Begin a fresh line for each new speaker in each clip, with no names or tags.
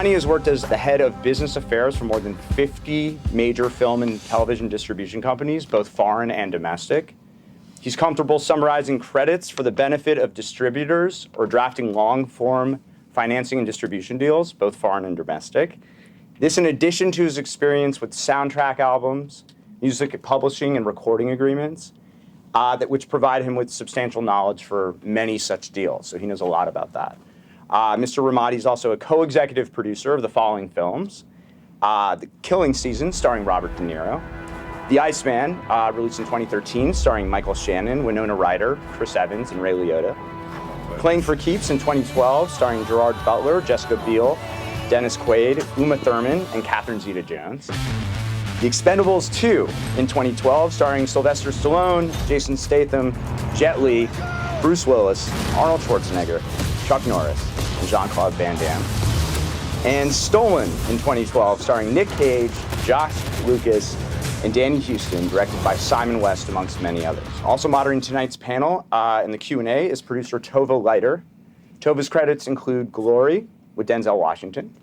Lonnie has worked as the head of business affairs for more than 50 major film and television distribution companies, both foreign and domestic. He's comfortable summarizing credits for the benefit of distributors or drafting long-form financing and distribution deals, both foreign and domestic. This in addition to his experience with soundtrack albums, music publishing and recording agreements, which provide him with substantial knowledge for many such deals. So he knows a lot about that. Mr. Ramati is also a co-executive producer of the following films: The Killing Season, starring Robert De Niro; The Iceman, released in 2013, starring Michael Shannon, Winona Ryder, Chris Evans, and Ray Liotta; Playing for Keeps in 2012, starring Gerard Butler, Jessica Biel, Dennis Quaid, Uma Thurman, and Catherine Zeta-Jones; The Expendables 2 in 2012, starring Sylvester Stallone, Jason Statham, Jet Li, Bruce Willis, Arnold Schwarzenegger, Chuck Norris, and Jean-Claude Van Damme; and Stolen in 2012, starring Nick Cage, Josh Lucas, and Danny Houston, directed by Simon West, amongst many others. Also moderating tonight's panel in the Q&A is producer Tova Laiter. Tova's credits include Glory with Denzel Washington,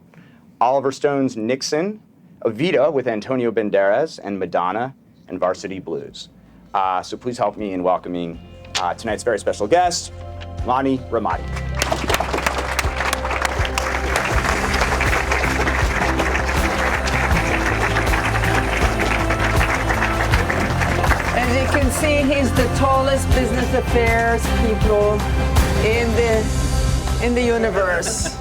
Oliver Stone's Nixon, Evita with Antonio Banderas, and Madonna and Varsity Blues. So please help me in welcoming tonight's very special guest, Lonnie Ramati.
As you can see, he's the tallest business affairs people in the universe.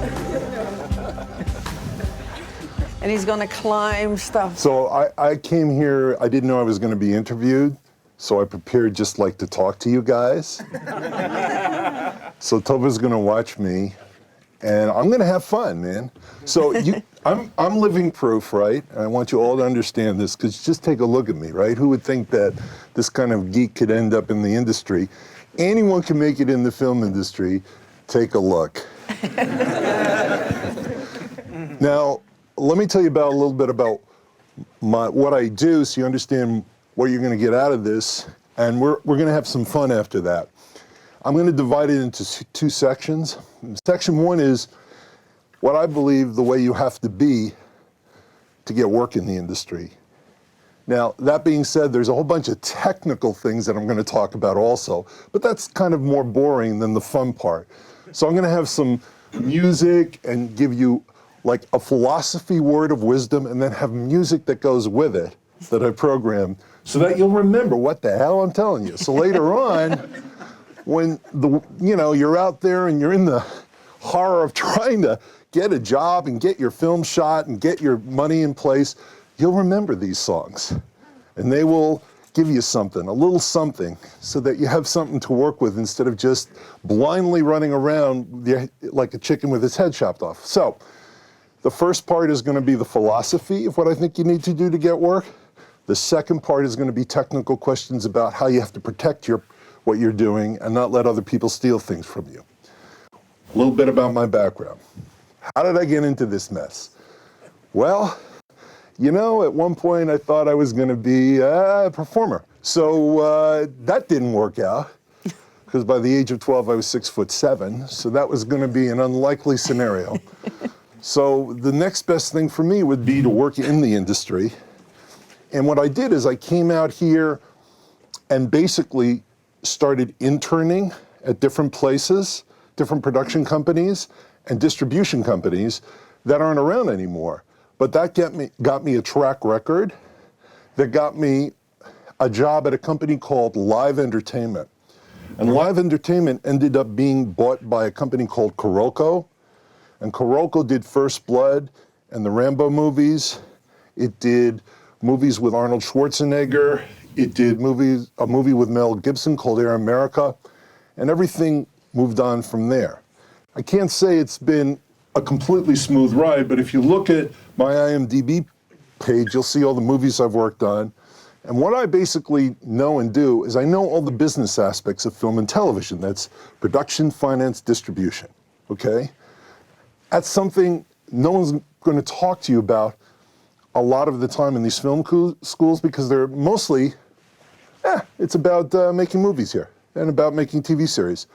And he's going to climb stuff.
So I came here, I didn't know I was going to be interviewed, so I prepared just like to talk to you guys. So Tova's going to watch me, and I'm going to have fun, man. So I'm living proof, right? And I want you all to understand this, because just take a look at me, right? Who would think that this kind of geek could end up in the industry? Anyone can make it in the film industry. Take a look. Now, let me tell you a little bit about what I do, so you understand what you're going to get out of this, and we're going to have some fun after that. I'm going to divide it into two sections. Section one is what I believe the way you have to be to get work in the industry. Now, that being said, there's a whole bunch of technical things that I'm going to talk about also, but that's kind of more boring than the fun part. So I'm going to have some music and give you like a philosophy word of wisdom, and then have music that goes with it that I programmed so that you'll remember what the hell I'm telling you. So later on, when you're out there and you're in the horror of trying to get a job and get your film shot and get your money in place, you'll remember these songs. And they will give you something, a little something, so that you have something to work with instead of just blindly running around like a chicken with its head chopped off. So the first part is going to be the philosophy of what I think you need to do to get work. The second part is going to be technical questions about how you have to protect what you're doing and not let other people steal things from you. A little bit about my background. How did I get into this mess? Well, at one point I thought I was going to be a performer. So that didn't work out, because by the age of 12 I was 6'7", so that was going to be an unlikely scenario. So the next best thing for me would be to work in the industry. And what I did is I came out here and basically started interning at different places, different production companies and distribution companies that aren't around anymore. But that got me a track record that got me a job at a company called Live Entertainment. And Live Entertainment ended up being bought by a company called Kuroko. And Kuroko did First Blood and the Rambo movies. It did movies with Arnold Schwarzenegger. It did a movie with Mel Gibson called Air America. And everything moved on from there. I can't say it's been a completely smooth ride, but if you look at my IMDb page, you'll see all the movies I've worked on. And what I basically know and do is I know all the business aspects of film and television. That's production, finance, distribution, okay? That's something no one's going to talk to you about a lot of the time in these film schools, because they're mostly, it's about making movies here and about making TV series.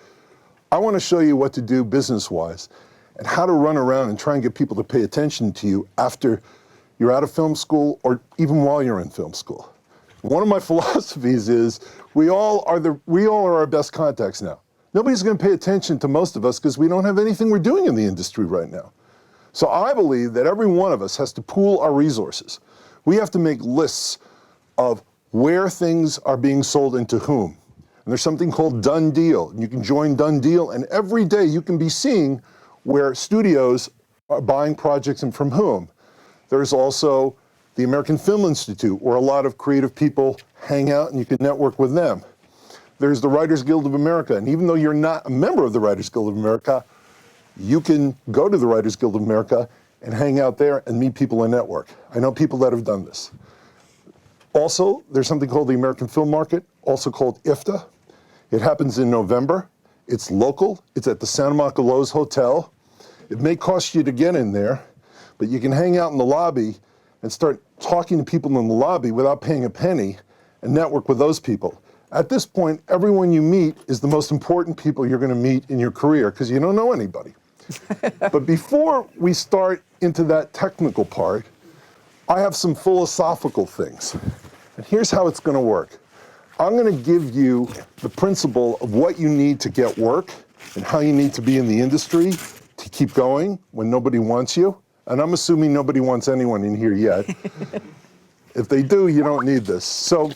I want to show you what to do business-wise. and how to run around and try and get people to pay attention to you after you're out of film school or even while you're in film school. One of my philosophies is we all are our best contacts now. Nobody's going to pay attention to most of us because we don't have anything we're doing in the industry right now. So I believe that every one of us has to pool our resources. We have to make lists of where things are being sold and to whom. And there's something called Done Deal. And you can join Done Deal, and every day you can be seeing where studios are buying projects and from whom. There's also the American Film Institute, where a lot of creative people hang out and you can network with them. There's the Writers Guild of America, and even though you're not a member of the Writers Guild of America, you can go to the Writers Guild of America and hang out there and meet people and network. I know people that have done this. Also, there's something called the American Film Market, also called IFTA. It happens in November. It's local. It's at the Santa Monica Lowe's Hotel. It may cost you to get in there, but you can hang out in the lobby and start talking to people in the lobby without paying a penny and network with those people. At this point, everyone you meet is the most important people you're going to meet in your career because you don't know anybody. But before we start into that technical part, I have some philosophical things. And here's how it's going to work. I'm going to give you the principle of what you need to get work and how you need to be in the industry to keep going when nobody wants you. And I'm assuming nobody wants anyone in here yet. If they do, you don't need this. So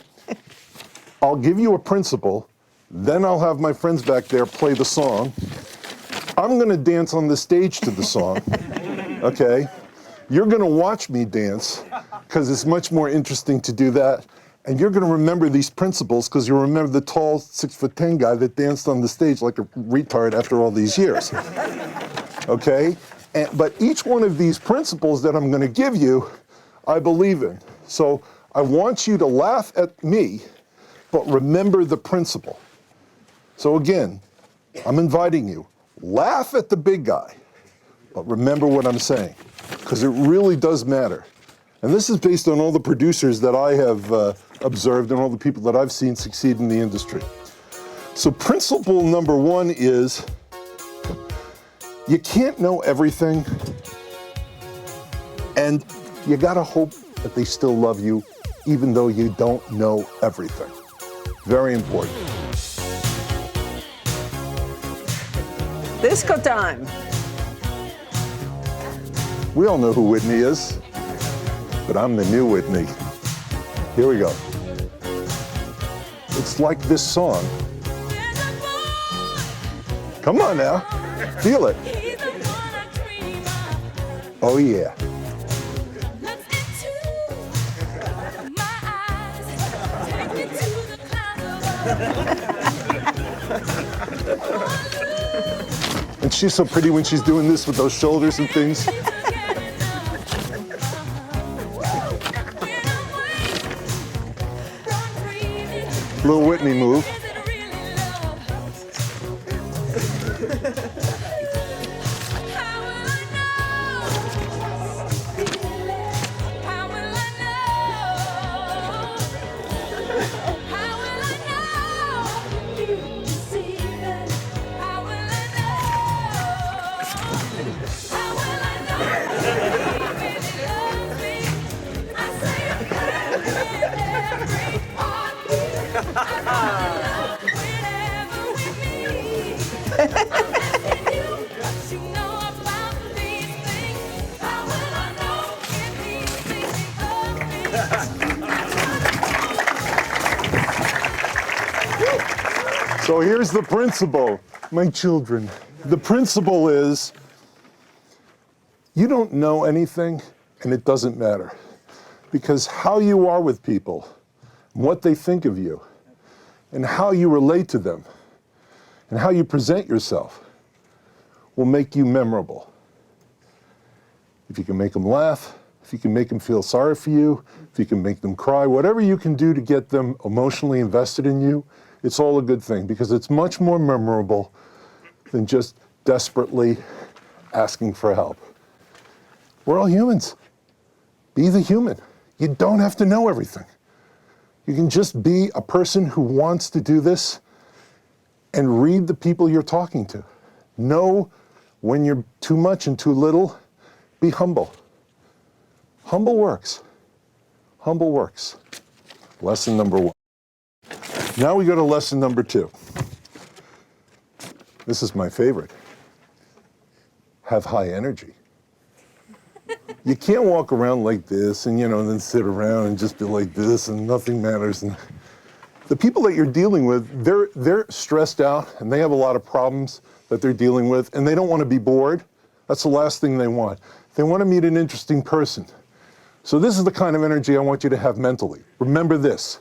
I'll give you a principle, then I'll have my friends back there play the song. I'm going to dance on the stage to the song, okay? You're going to watch me dance because it's much more interesting to do that. And you're going to remember these principles because you'll remember the tall 6'10" guy that danced on the stage like a retard after all these years, okay? But each one of these principles that I'm going to give you, I believe in. So I want you to laugh at me, but remember the principle. So again, I'm inviting you, laugh at the big guy, but remember what I'm saying, because it really does matter. And this is based on all the producers that I have observed and all the people that I've seen succeed in the industry. So principle number one is, you can't know everything, and you gotta hope that they still love you, even though you don't know everything. Very important.
Disco time.
We all know who Whitney is, but I'm the new Whitney. Here we go. It's like this song. Come on now, feel it. Oh yeah. And she's so pretty when she's doing this with those shoulders and things. Little Whitney move. So here's the principle, my children. The principle is, you don't know anything, and it doesn't matter. Because how you are with people, what they think of you, and how you relate to them, and how you present yourself will make you memorable. If you can make them laugh, if you can make them feel sorry for you, if you can make them cry, whatever you can do to get them emotionally invested in you, it's all a good thing because it's much more memorable than just desperately asking for help. We're all humans. Be the human. You don't have to know everything. You can just be a person who wants to do this and read the people you're talking to. Know When you're too much and too little, be humble. Humble works. Humble works. Lesson number 1. Now we go to lesson number 2. This is my favorite. Have high energy. You can't walk around like this and, then sit around and just be like this and nothing matters. And the people that you're dealing with, they're stressed out and they have a lot of problems that they're dealing with and they don't want to be bored. That's the last thing they want. They want to meet an interesting person. So this is the kind of energy I want you to have mentally. Remember this.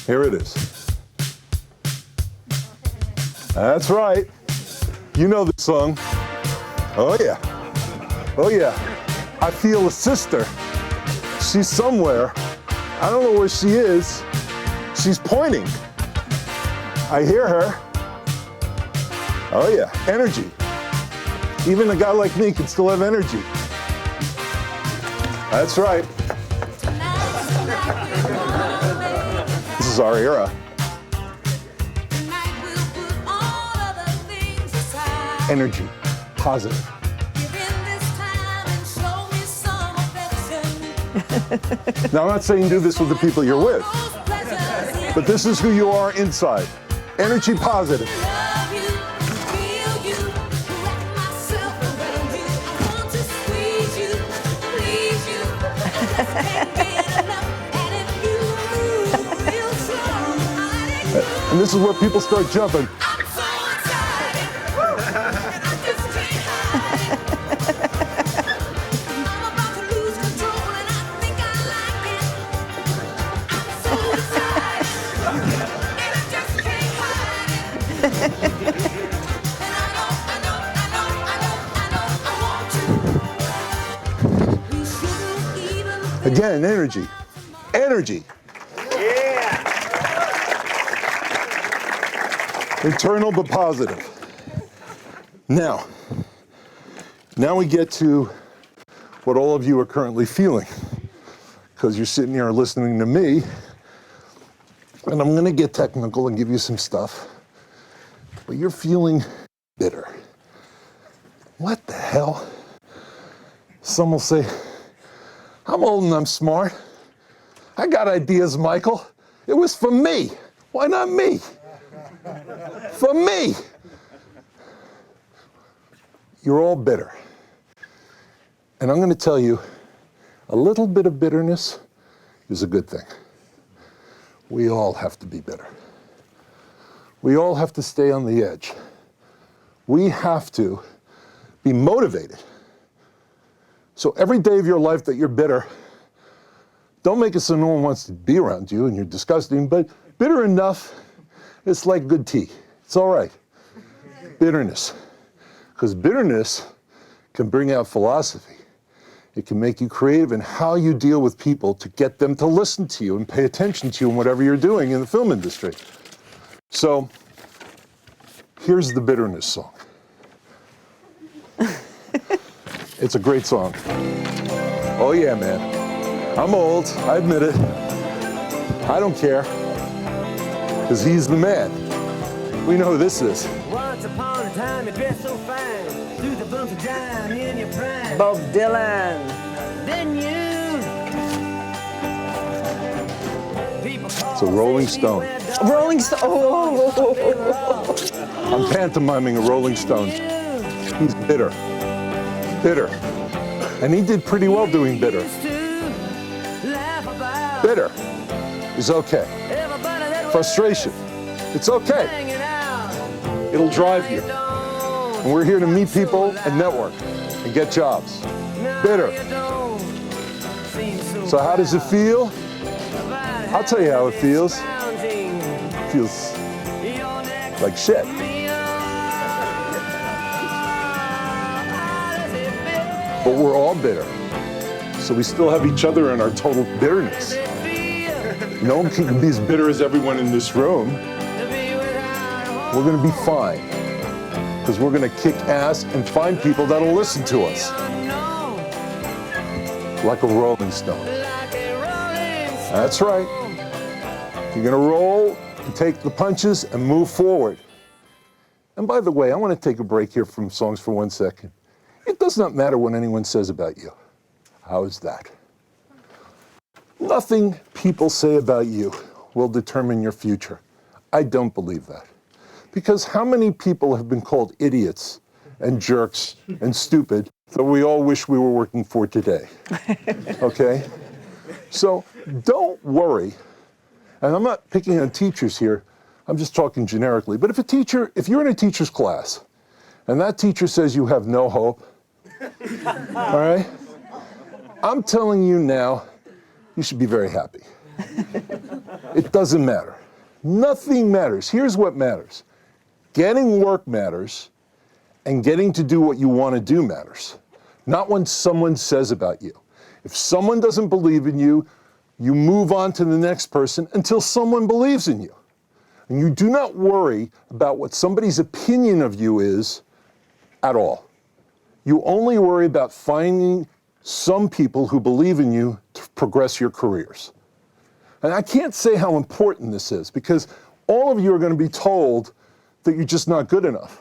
Here it is. That's right. You know the song. Oh yeah. Oh yeah. I feel a sister. She's somewhere. I don't know where she is. She's pointing. I hear her. Oh yeah. Energy. Even a guy like me can still have energy. That's right. This is our era. Energy. Positive. Now, I'm not saying do this with the people you're with, but this is who you are inside. Energy positive. And this is where people start jumping. Again, energy. Energy.
Yeah.
Internal but positive. Now we get to what all of you are currently feeling, because you're sitting here listening to me, and I'm going to get technical and give you some stuff, but you're feeling bitter. What the hell? Some will say, I'm old and I'm smart. I got ideas, Michael. It was for me. Why not me? For me. You're all bitter. And I'm going to tell you, a little bit of bitterness is a good thing. We all have to be bitter. We all have to stay on the edge. We have to be motivated. So every day of your life that you're bitter, don't make it so no one wants to be around you and you're disgusting, but bitter enough, it's like good tea. It's all right. Bitterness. Because bitterness can bring out philosophy. It can make you creative in how you deal with people to get them to listen to you and pay attention to you in whatever you're doing in the film industry. So here's the bitterness song. It's a great song. Oh yeah, man. I'm old, I admit it. I don't care, because he's the man. We know who this is.
Once upon a time you dressed so fine, through the bumps of time in your prime.
Bob Dylan.
Then you.
It's a Rolling Stone.
Rolling Stone. Oh.
I'm pantomiming a Rolling Stone. He's bitter. Bitter. And he did pretty well doing bitter. Bitter is okay. Frustration, it's okay. It'll drive you. And we're here to meet people and network and get jobs. Bitter. So how does it feel? I'll tell you how it feels. It feels like shit. But we're all bitter. So we still have each other in our total bitterness. No one can be as bitter as everyone in this room. We're gonna be fine. Because we're gonna kick ass and find people that'll listen to us. Like a Rolling Stone. That's right. You're gonna roll and take the punches and move forward. And by the way, I want to take a break here from songs for 1 second. It does not matter what anyone says about you. How is that? Nothing people say about you will determine your future. I don't believe that. Because how many people have been called idiots and jerks and stupid that we all wish we were working for today? Okay? So don't worry. And I'm not picking on teachers here. I'm just talking generically. But if you're in a teacher's class and that teacher says you have no hope, all right? I'm telling you now, you should be very happy. It doesn't matter. Nothing matters. Here's what matters. Getting work matters, and getting to do what you want to do matters. Not when someone says about you. If someone doesn't believe in you, you move on to the next person until someone believes in you. And you do not worry about what somebody's opinion of you is at all. You only worry about finding some people who believe in you to progress your careers. And I can't say how important this is, because all of you are going to be told that you're just not good enough.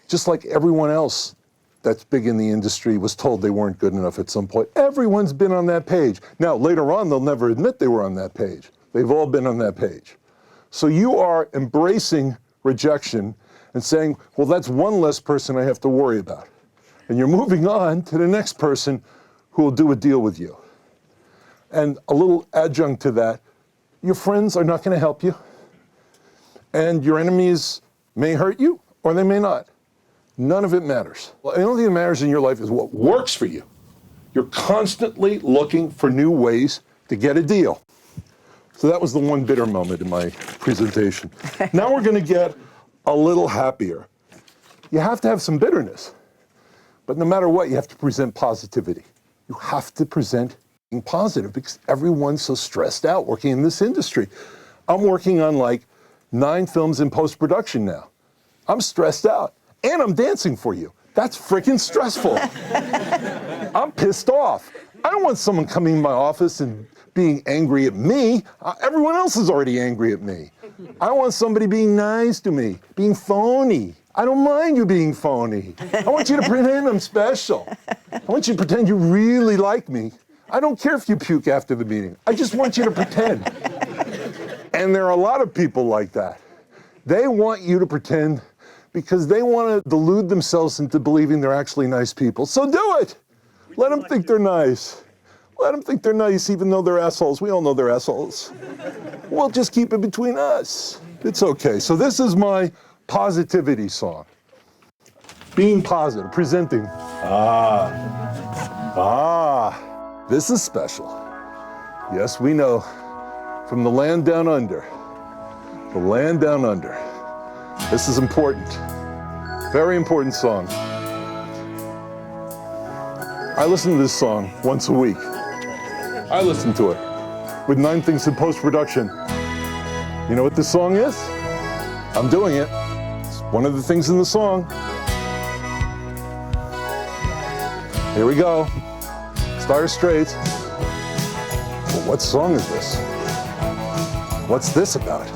Just like everyone else that's big in the industry was told they weren't good enough at some point. Everyone's been on that page. Now, later on, they'll never admit they were on that page. They've all been on that page. So you are embracing rejection and saying, well, that's one less person I have to worry about. And you're moving on to the next person who will do a deal with you. And a little adjunct to that, your friends are not going to help you. And your enemies may hurt you, or they may not. None of it matters. Well, the only thing that matters in your life is what works for you. You're constantly looking for new ways to get a deal. So that was the one bitter moment in my presentation. Now we're going to get a little happier. You have to have some bitterness. But no matter what, you have to present positivity. You have to present being positive because everyone's so stressed out working in this industry. I'm working on like 9 films in post-production now. I'm stressed out. And I'm dancing for you. That's freaking stressful. I'm pissed off. I don't want someone coming in my office and being angry at me. Everyone else is already angry at me. I want somebody being nice to me, being phony. I don't mind you being phony. I want you to pretend I'm special. I want you to pretend you really like me. I don't care if you puke after the meeting. I just want you to pretend. And there are a lot of people like that. They want you to pretend because they want to delude themselves into believing they're actually nice people. So do it. Let them think they're nice. Let them think they're nice even though they're assholes. We all know they're assholes. We'll just keep it between us. It's okay. So this is my positivity song. Being positive, presenting. This is special. Yes, we know. From the land down under. The land down under. This is important. Very important song. I listen to this song once a week. I listen to it with 9 things in post-production. You know what this song is? I'm doing it. It's one of the things in the song. Here we go. Start straight. Well, what song is this? What's this about?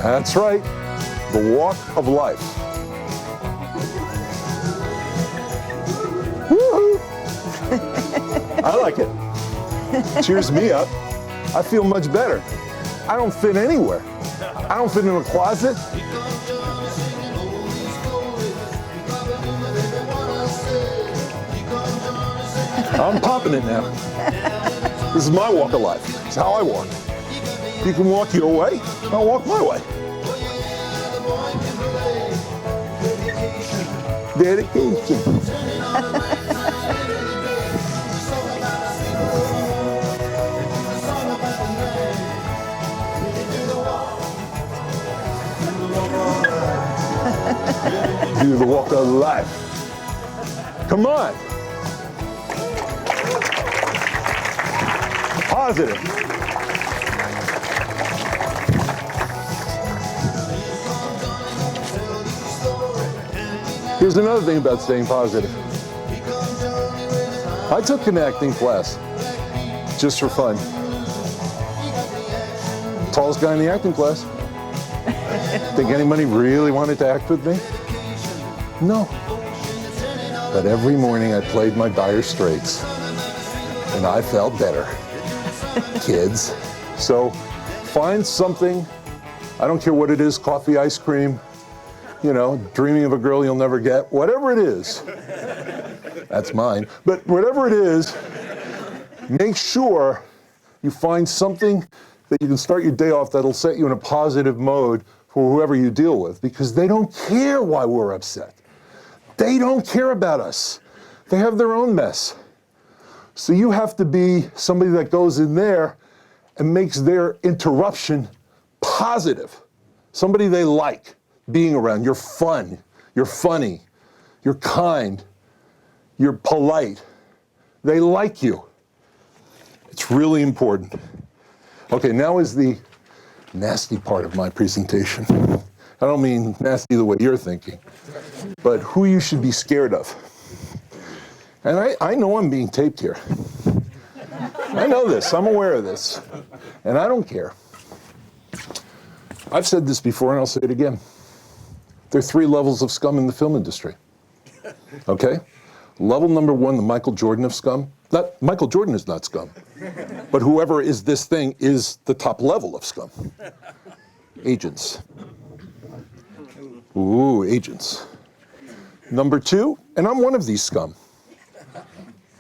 That's right. The walk of life. Woohoo! I like it. Cheers me up. I feel much better. I don't fit anywhere. I don't fit in a closet. I'm popping it now. This is my walk of life. It's how I walk. You can walk your way, I'll walk my way. Dedication. Do the walk of life. Come on. Positive. Here's another thing about staying positive. I took an acting class just for fun. Tallest guy in the acting class. Think anybody really wanted to act with me? No. But every morning I played my Dire Straits, and I felt better. Kids. So find something, I don't care what it is, coffee, ice cream, you know, dreaming of a girl you'll never get, whatever it is. That's mine. But whatever it is, make sure you find something that you can start your day off that'll set you in a positive mode for whoever you deal with, because they don't care why we're upset. They don't care about us. They have their own mess. So you have to be somebody that goes in there and makes their interruption positive. Somebody they like being around. You're fun, you're funny, you're kind, you're polite. They like you. It's really important. Okay, now is the nasty part of my presentation. I don't mean nasty the way you're thinking, but who you should be scared of. And I know I'm being taped here. I know this, I'm aware of this, and I don't care. I've said this before and I'll say it again. There are 3 levels of scum in the film industry, okay? Level number 1, the Michael Jordan of scum. Michael Jordan is not scum, but whoever is this thing is the top level of scum. Agents. Ooh, agents. Number 2, and I'm one of these scum.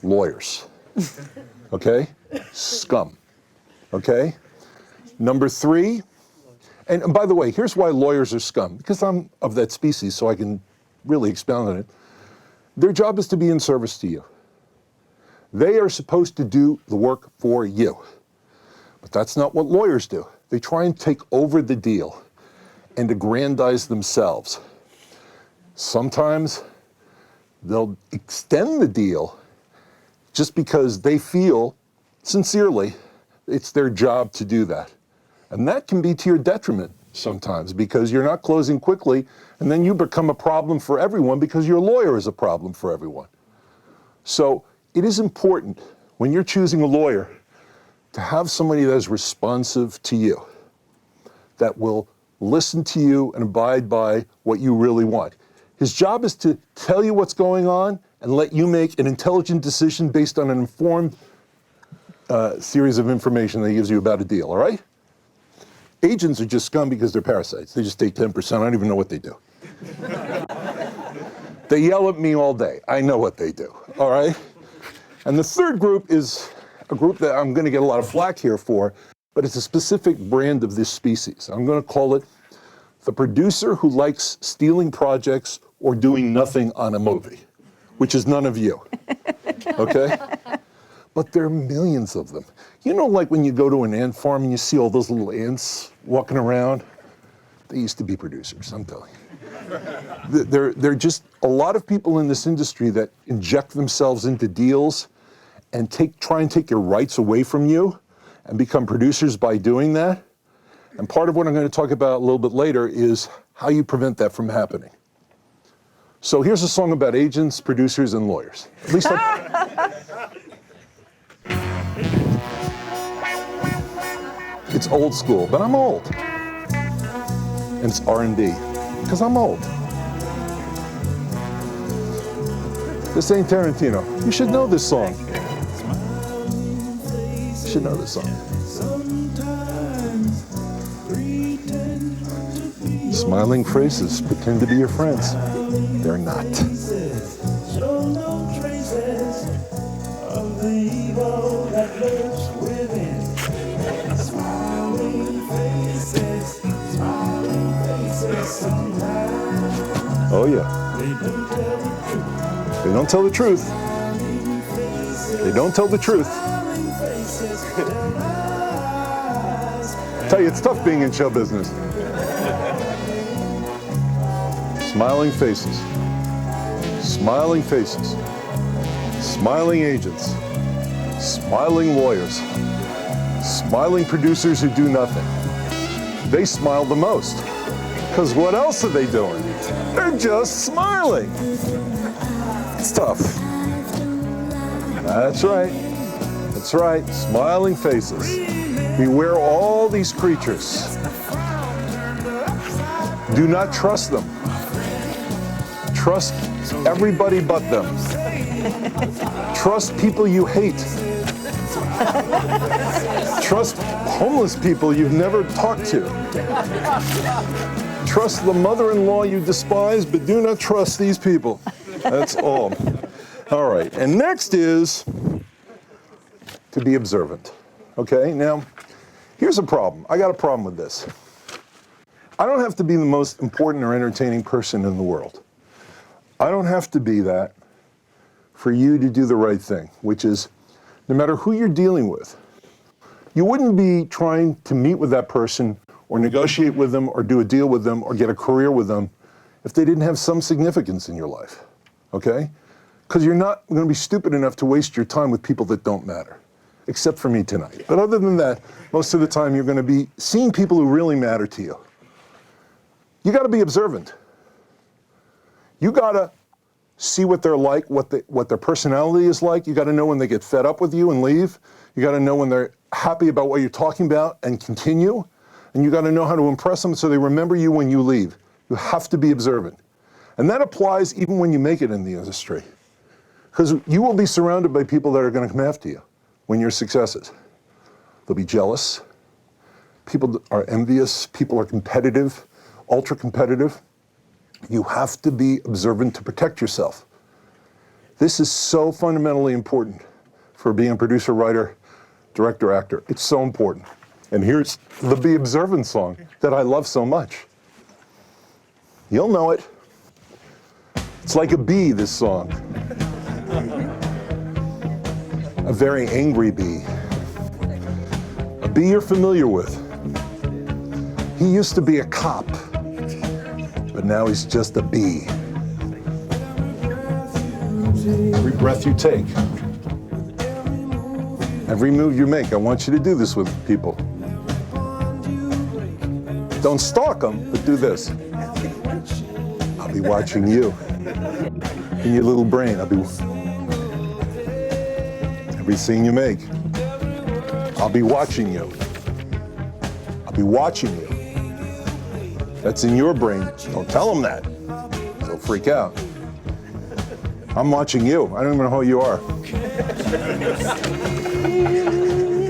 Lawyers, okay? Scum, okay? Number 3, and by the way, here's why lawyers are scum, because I'm of that species, so I can really expound on it. Their job is to be in service to you. They are supposed to do the work for you, but that's not what lawyers do. They try and take over the deal and aggrandize themselves. Sometimes they'll extend the deal just because they feel, sincerely, it's their job to do that. And that can be to your detriment sometimes, because you're not closing quickly, and then you become a problem for everyone because your lawyer is a problem for everyone. So it is important, when you're choosing a lawyer, to have somebody that is responsive to you, that will listen to you and abide by what you really want. His job is to tell you what's going on and let you make an intelligent decision based on an informed series of information that he gives you about a deal, all right? Agents are just scum because they're parasites. They just take 10%. I don't even know what they do. They yell at me all day. I know what they do, all right? And the third group is a group that I'm going to get a lot of flack here for, but it's a specific brand of this species. I'm going to call it the producer who likes stealing projects or doing nothing on a movie, which is none of you, okay? But there are millions of them. You know, like when you go to an ant farm and you see all those little ants walking around? They used to be producers, I'm telling you. There are just a lot of people in this industry that inject themselves into deals and try and take your rights away from you and become producers by doing that. And part of what I'm going to talk about a little bit later is how you prevent that from happening. So here's a song about agents, producers, and lawyers. At least it's old school, but I'm old. And it's R&B, because I'm old. This ain't Tarantino. You should know this song. You should know this song. Smiling faces pretend to be your friends. They're not. Oh yeah. They don't tell the truth. They don't tell the truth. I tell you, it's tough being in show business. Smiling faces. Smiling faces. Smiling agents. Smiling lawyers. Smiling producers who do nothing. They smile the most. Because what else are they doing? They're just smiling. It's tough. That's right. That's right. Smiling faces. Beware all these creatures. Do not trust them. Trust everybody but them. Trust people you hate. Trust homeless people you've never talked to. Trust the mother-in-law you despise, but do not trust these people. That's all. All right, and next is to be observant. Okay, now, here's a problem. I got a problem with this. I don't have to be the most important or entertaining person in the world. I don't have to be that for you to do the right thing, which is, no matter who you're dealing with, you wouldn't be trying to meet with that person or negotiate with them or do a deal with them or get a career with them if they didn't have some significance in your life, okay? Because you're not going to be stupid enough to waste your time with people that don't matter, except for me tonight. But other than that, most of the time you're going to be seeing people who really matter to you. You got to be observant. You got to see what they're like, what their personality is like. You got to know when they get fed up with you and leave. You got to know when they're happy about what you're talking about and continue. And you got to know how to impress them so they remember you when you leave. You have to be observant. And that applies even when you make it in the industry. Because you will be surrounded by people that are going to come after you when you're successes. They'll be jealous. People are envious. People are competitive, ultra competitive. You have to be observant to protect yourself. This is so fundamentally important for being a producer, writer, director, actor. It's so important. And here's the Be Observant song that I love so much. You'll know it. It's like a bee, this song. A very angry bee. A bee you're familiar with. He used to be a cop, but now he's just a bee. Every breath you take, every move you make, I want you to do this with people. Don't stalk them, but do this. I'll be watching you. In your little brain, every scene you make, I'll be watching you. I'll be watching you. That's in your brain. Don't tell them that. They'll freak out. I'm watching you. I don't even know who you are.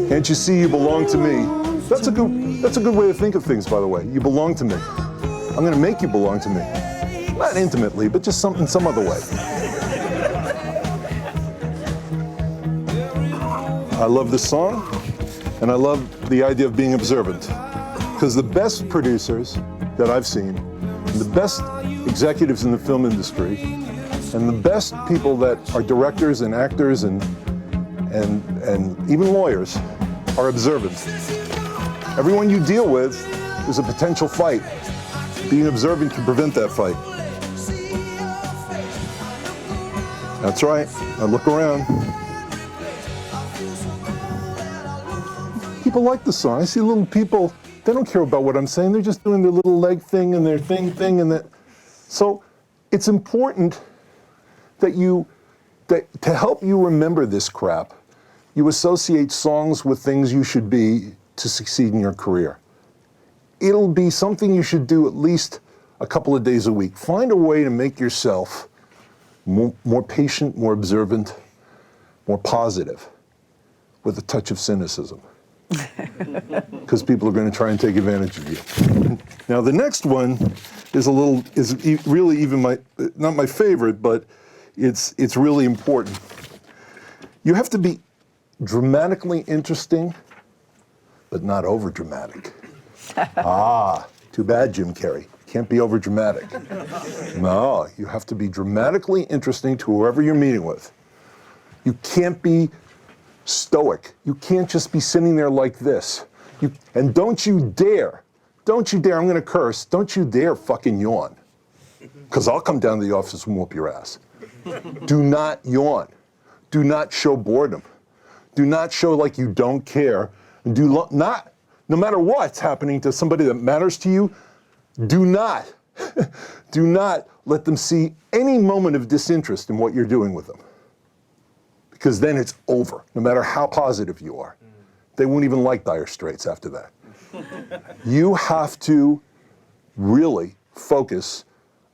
Can't you see you belong to me? That's a good way to think of things, by the way. You belong to me. I'm going to make you belong to me. Not intimately, but just in some other way. I love this song, and I love the idea of being observant. Because the best producers that I've seen, and the best executives in the film industry, and the best people that are directors and actors and even lawyers are observant. Everyone you deal with is a potential fight. Being observant can prevent that fight. That's right. I look around. People like the song. I see little people, they don't care about what I'm saying. They're just doing their little leg thing and their thing, and that. So it's important that to help you remember this crap, you associate songs with things you should be to succeed in your career. It'll be something you should do at least a couple of days a week. Find a way to make yourself more patient, more observant, more positive, with a touch of cynicism. Because people are going to try and take advantage of you. Now the next one is really even not my favorite, but it's really important. You have to be dramatically interesting, but not over dramatic. Too bad, Jim Carrey. Can't be over dramatic. No, you have to be dramatically interesting to whoever you're meeting with. You can't be stoic. You can't just be sitting there like this. And don't you dare, I'm going to curse, don't you dare fucking yawn. Because I'll come down to the office and whoop your ass. Do not yawn. Do not show boredom. Do not show like you don't care. And no matter what's happening to somebody that matters to you, do not let them see any moment of disinterest in what you're doing with them. Because then it's over, no matter how positive you are. They won't even like Dire Straits after that. You have to really focus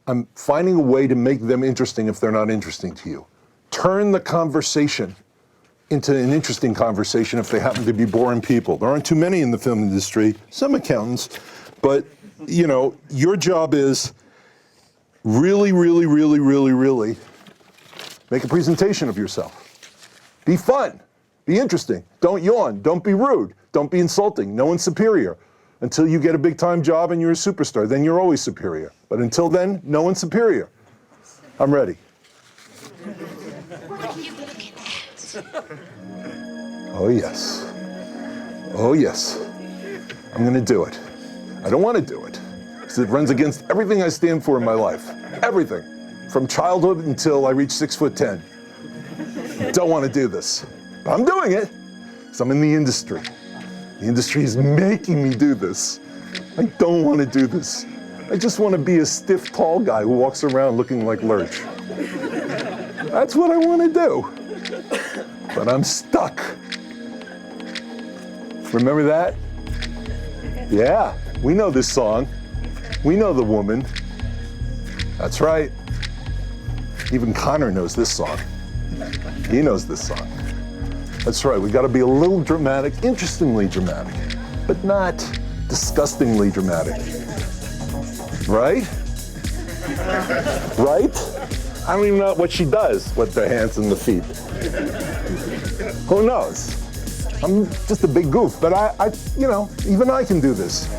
on finding a way to make them interesting if they're not interesting to you. Turn the conversation into an interesting conversation if they happen to be boring people. There aren't too many in the film industry, some accountants, but you know, your job is really make a presentation of yourself. Be fun, be interesting, don't yawn, don't be rude, don't be insulting, no one's superior. Until you get a big time job and you're a superstar, then you're always superior. But until then, no one's superior. I'm ready. Oh yes. Oh yes. I'm gonna do it. I don't want to do it, because it runs against everything I stand for in my life. Everything. From childhood until I reach 6'10". Don't want to do this. But I'm doing it, because I'm in the industry. The industry is making me do this. I don't want to do this. I just want to be a stiff, tall guy who walks around looking like Lurch. That's what I want to do. But I'm stuck. Remember that? Yeah, we know this song. We know the woman. That's right. Even Connor knows this song. He knows this song. That's right, we gotta be a little dramatic, interestingly dramatic, but not disgustingly dramatic. Right? Right? I don't even know what she does with the hands and the feet. Who knows? I'm just a big goof, but I you know, even I can do this.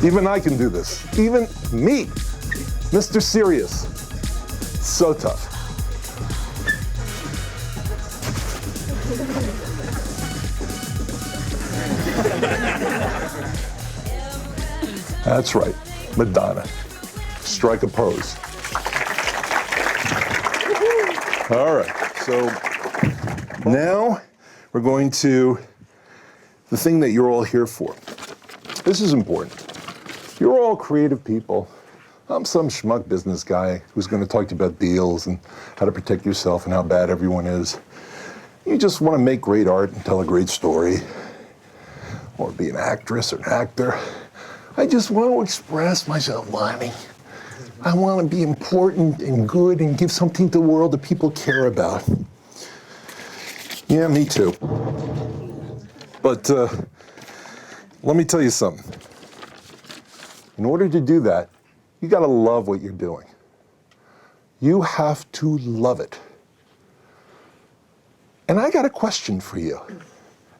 Even I can do this. Even me, Mr. Serious. So tough. That's right, Madonna. Strike a pose. All right, so now we're going to the thing that you're all here for. This is important. You're all creative people. I'm some schmuck business guy who's going to talk to you about deals and how to protect yourself and how bad everyone is. You just want to make great art and tell a great story, or be an actress or an actor. I just want to express myself, Lonnie. I want to be important and good and give something to the world that people care about. Yeah, me too. But let me tell you something. In order to do that, you gotta love what you're doing. You have to love it. And I got a question for you.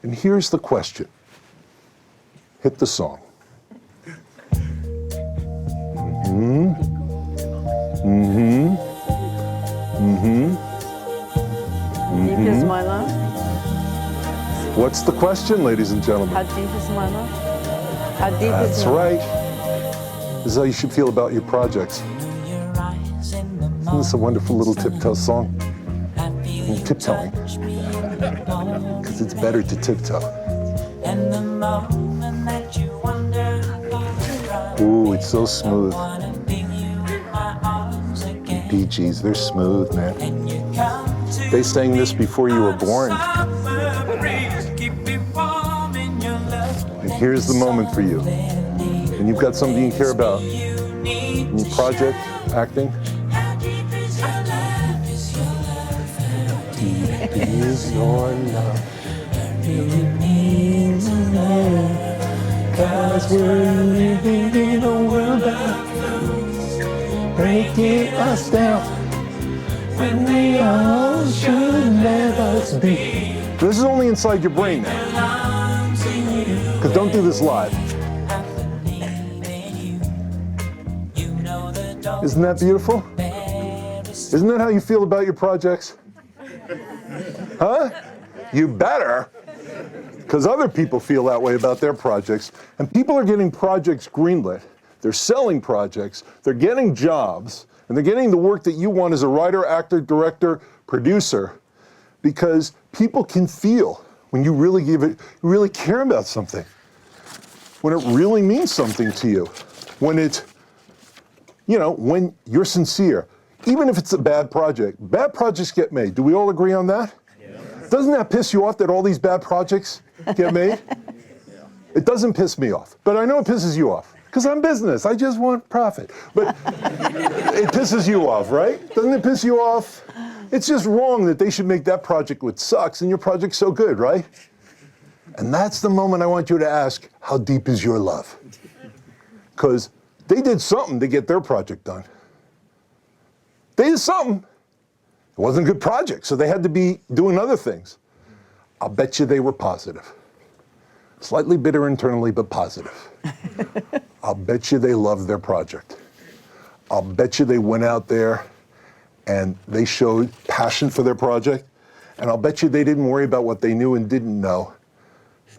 And here's the question. Hit the song.
Deep is my love?
What's the question, ladies and gentlemen?
How deep is my love? How deep
That's
is my
right. This is how you should feel about your projects. Isn't this a wonderful little tiptoe song? Tiptoeing. Because it's better to tiptoe. Ooh, it's so smooth. Bee Gees, they're smooth, man. They sang this before you were born. And here's the moment for you. And you've got something you care about. Your project, acting. Deep is your love. Cause we're living in a world that's breaking us down when we all should let us be. This is only inside your brain now. Because don't do this live. Isn't that beautiful? Isn't that how you feel about your projects? Huh? You better. Because other people feel that way about their projects. And people are getting projects greenlit. They're selling projects. They're getting jobs. And they're getting the work that you want as a writer, actor, director, producer. Because people can feel when you really give it, you really care about something. When it really means something to you. When it, you know, when you're sincere. Even if it's a bad projects get made. Do we all agree on that? Yeah. Doesn't that piss you off that all these bad projects get made? It doesn't piss me off, but I know it pisses you off because I'm business. I just want profit. But it pisses you off, right? Doesn't it piss you off? It's just wrong that they should make that project which sucks and your project's so good, right? And that's the moment I want you to ask, how deep is your love? Because they did something to get their project done. They did something. It wasn't a good project, so they had to be doing other things. I'll bet you they were positive. Slightly bitter internally, but positive. I'll bet you they loved their project. I'll bet you they went out there and they showed passion for their project. And I'll bet you they didn't worry about what they knew and didn't know.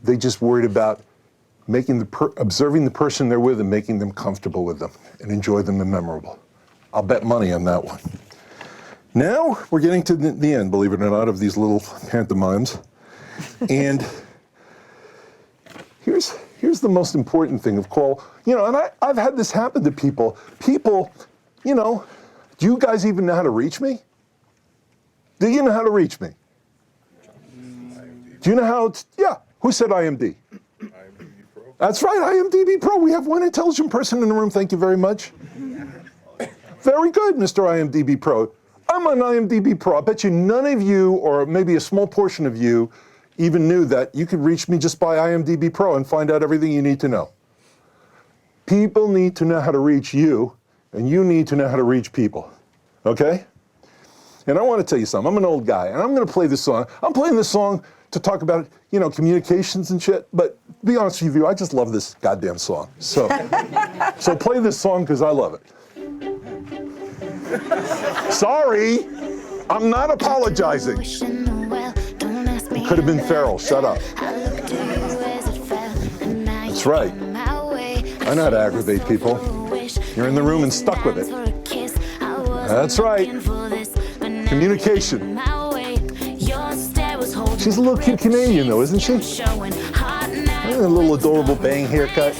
They just worried about observing the person they're with and making them comfortable with them and enjoy them and memorable. I'll bet money on that one. Now we're getting to the end, believe it or not, of these little pantomimes. And here's the most important thing of call, and I've had this happen to people. People, do you guys even know how to reach me? Do you know how to reach me? Do you know how yeah, who said IMD? IMDb Pro. That's right, IMDb Pro. We have one intelligent person in the room, thank you very much. Very good, Mr. IMDb Pro. I'm on IMDb Pro. I bet you none of you, or maybe a small portion of you, even knew that you could reach me just by IMDb Pro and find out everything you need to know. People need to know how to reach you, and you need to know how to reach people, okay? And I want to tell you something. I'm an old guy, and I'm going to play this song. I'm playing this song to talk about, communications and shit, but to be honest with you, I just love this goddamn song. So play this song because I love it. Sorry, I'm not apologizing. It could have been Farrell, shut up. That's right. I know how to aggravate people. You're in the room and stuck with it. That's right. Communication. She's a little cute Canadian though, isn't she? A little adorable bang haircut.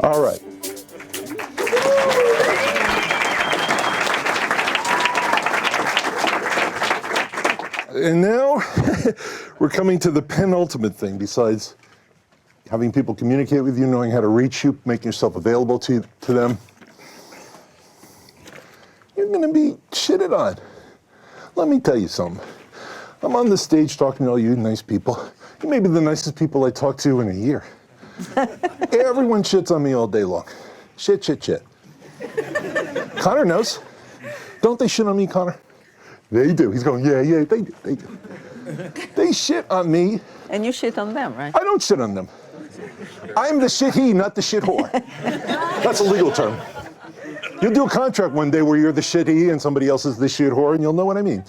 All right. And now we're coming to the penultimate thing besides having people communicate with you, knowing how to reach you, making yourself available to them. You're going to be shitted on. Let me tell you something. I'm on the stage talking to all you nice people. You may be the nicest people I talk to in a year. Everyone shits on me all day long. Shit. Connor knows. Don't they shit on me, Connor? They do. He's going, yeah, they do. They shit on me.
And you shit on them, right?
I don't shit on them. I'm the shit he, not the shit whore. That's a legal term. You'll do a contract one day where you're the shit he and somebody else is the shit whore, and you'll know what I mean.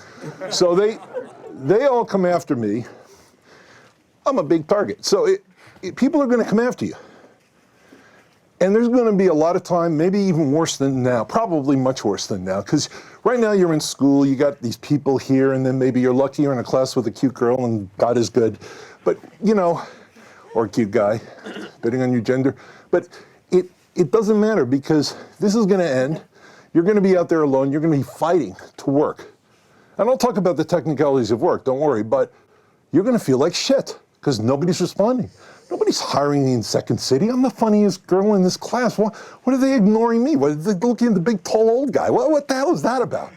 So they all come after me. I'm a big target. So people are going to come after you. And there's going to be a lot of time, maybe even worse than now, probably much worse than now, because right now you're in school, you got these people here, and then maybe you're lucky you're in a class with a cute girl, and God is good. But, or a cute guy, depending on your gender. But it doesn't matter, because this is going to end. You're going to be out there alone. You're going to be fighting to work. And I'll talk about the technicalities of work, don't worry, but you're going to feel like shit, because nobody's responding. Nobody's hiring me in Second City. I'm the funniest girl in this class. What are they ignoring me? What are they looking at the big, tall, old guy? What the hell is that about?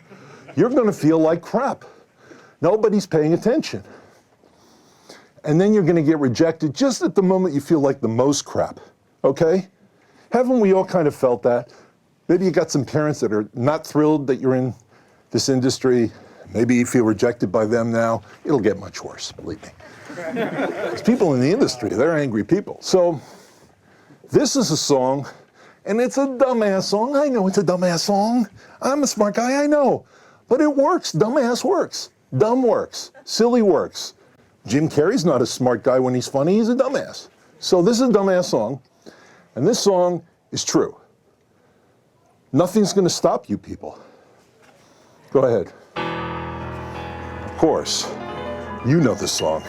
You're going to feel like crap. Nobody's paying attention. And then you're going to get rejected just at the moment you feel like the most crap, okay? Haven't we all kind of felt that? Maybe you got some parents that are not thrilled that you're in this industry. Maybe you feel rejected by them now. It'll get much worse, believe me. There's people in the industry, they're angry people. So this is a song, and it's a dumbass song. I know it's a dumbass song. I'm a smart guy, I know. But it works. Dumbass works. Dumb works. Silly works. Jim Carrey's not a smart guy when he's funny, he's a dumbass. So this is a dumbass song, and this song is true. Nothing's gonna stop you people. Go ahead. Of course, you know this song.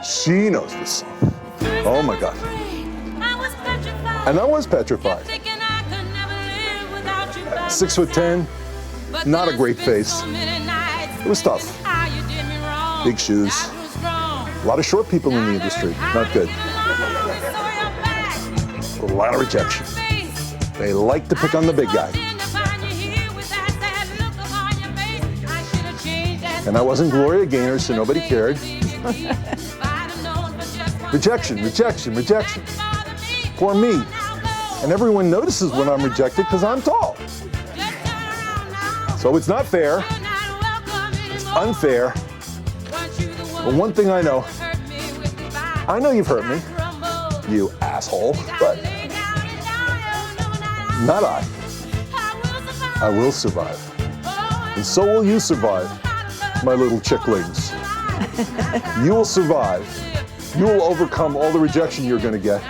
She knows this song. Oh my God. And I was petrified. 6'10", not a great face. It was tough. Big shoes. A lot of short people in the industry, not good. A lot of rejection. They like to pick on the big guy. And I wasn't Gloria Gaynor, so nobody cared. Rejection, rejection, rejection. For me. And everyone notices when I'm rejected because I'm tall. So it's not fair. It's unfair. But one thing I know you've hurt me, you asshole, but not I. I will survive. And so will you survive, my little chicklings. You will survive. You will overcome all the rejection you're gonna get.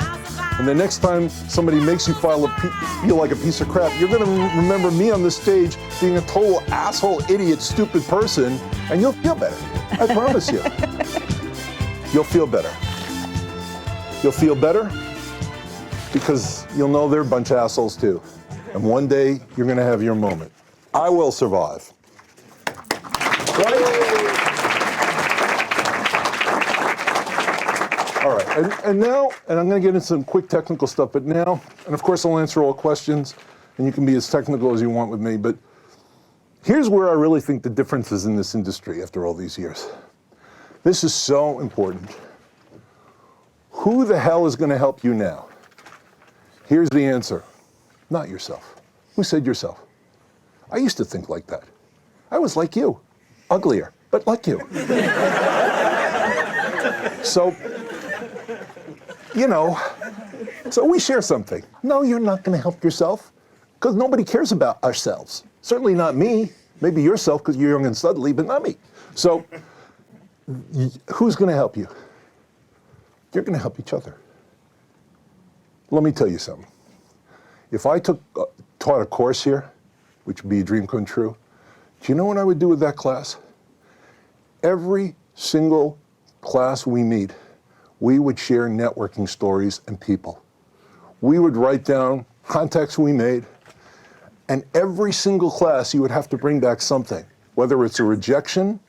And the next time somebody makes you feel like a piece of crap, you're gonna remember me on the stage being a total asshole, idiot, stupid person, and you'll feel better. I promise you. You'll feel better. You'll feel better because you'll know they're a bunch of assholes too. And one day, you're gonna have your moment. I will survive. Right? All right, and now, and I'm gonna get into some quick technical stuff, but now, and of course I'll answer all questions, and you can be as technical as you want with me, but here's where I really think the difference is in this industry after all these years. This is so important. Who the hell is gonna help you now? Here's the answer, not yourself. Who said yourself? I used to think like that. I was like you, uglier, but like you. So, you know, so we share something. No, you're not gonna help yourself, because nobody cares about ourselves. Certainly not me, maybe yourself, because you're young and studly, but not me. So, who's gonna help you? You're gonna help each other. Let me tell you something. If I taught a course here, which would be a dream come true, do you know what I would do with that class? Every single class we meet, we would share networking stories and people. We would write down contacts we made, and every single class you would have to bring back something, whether it's a rejection,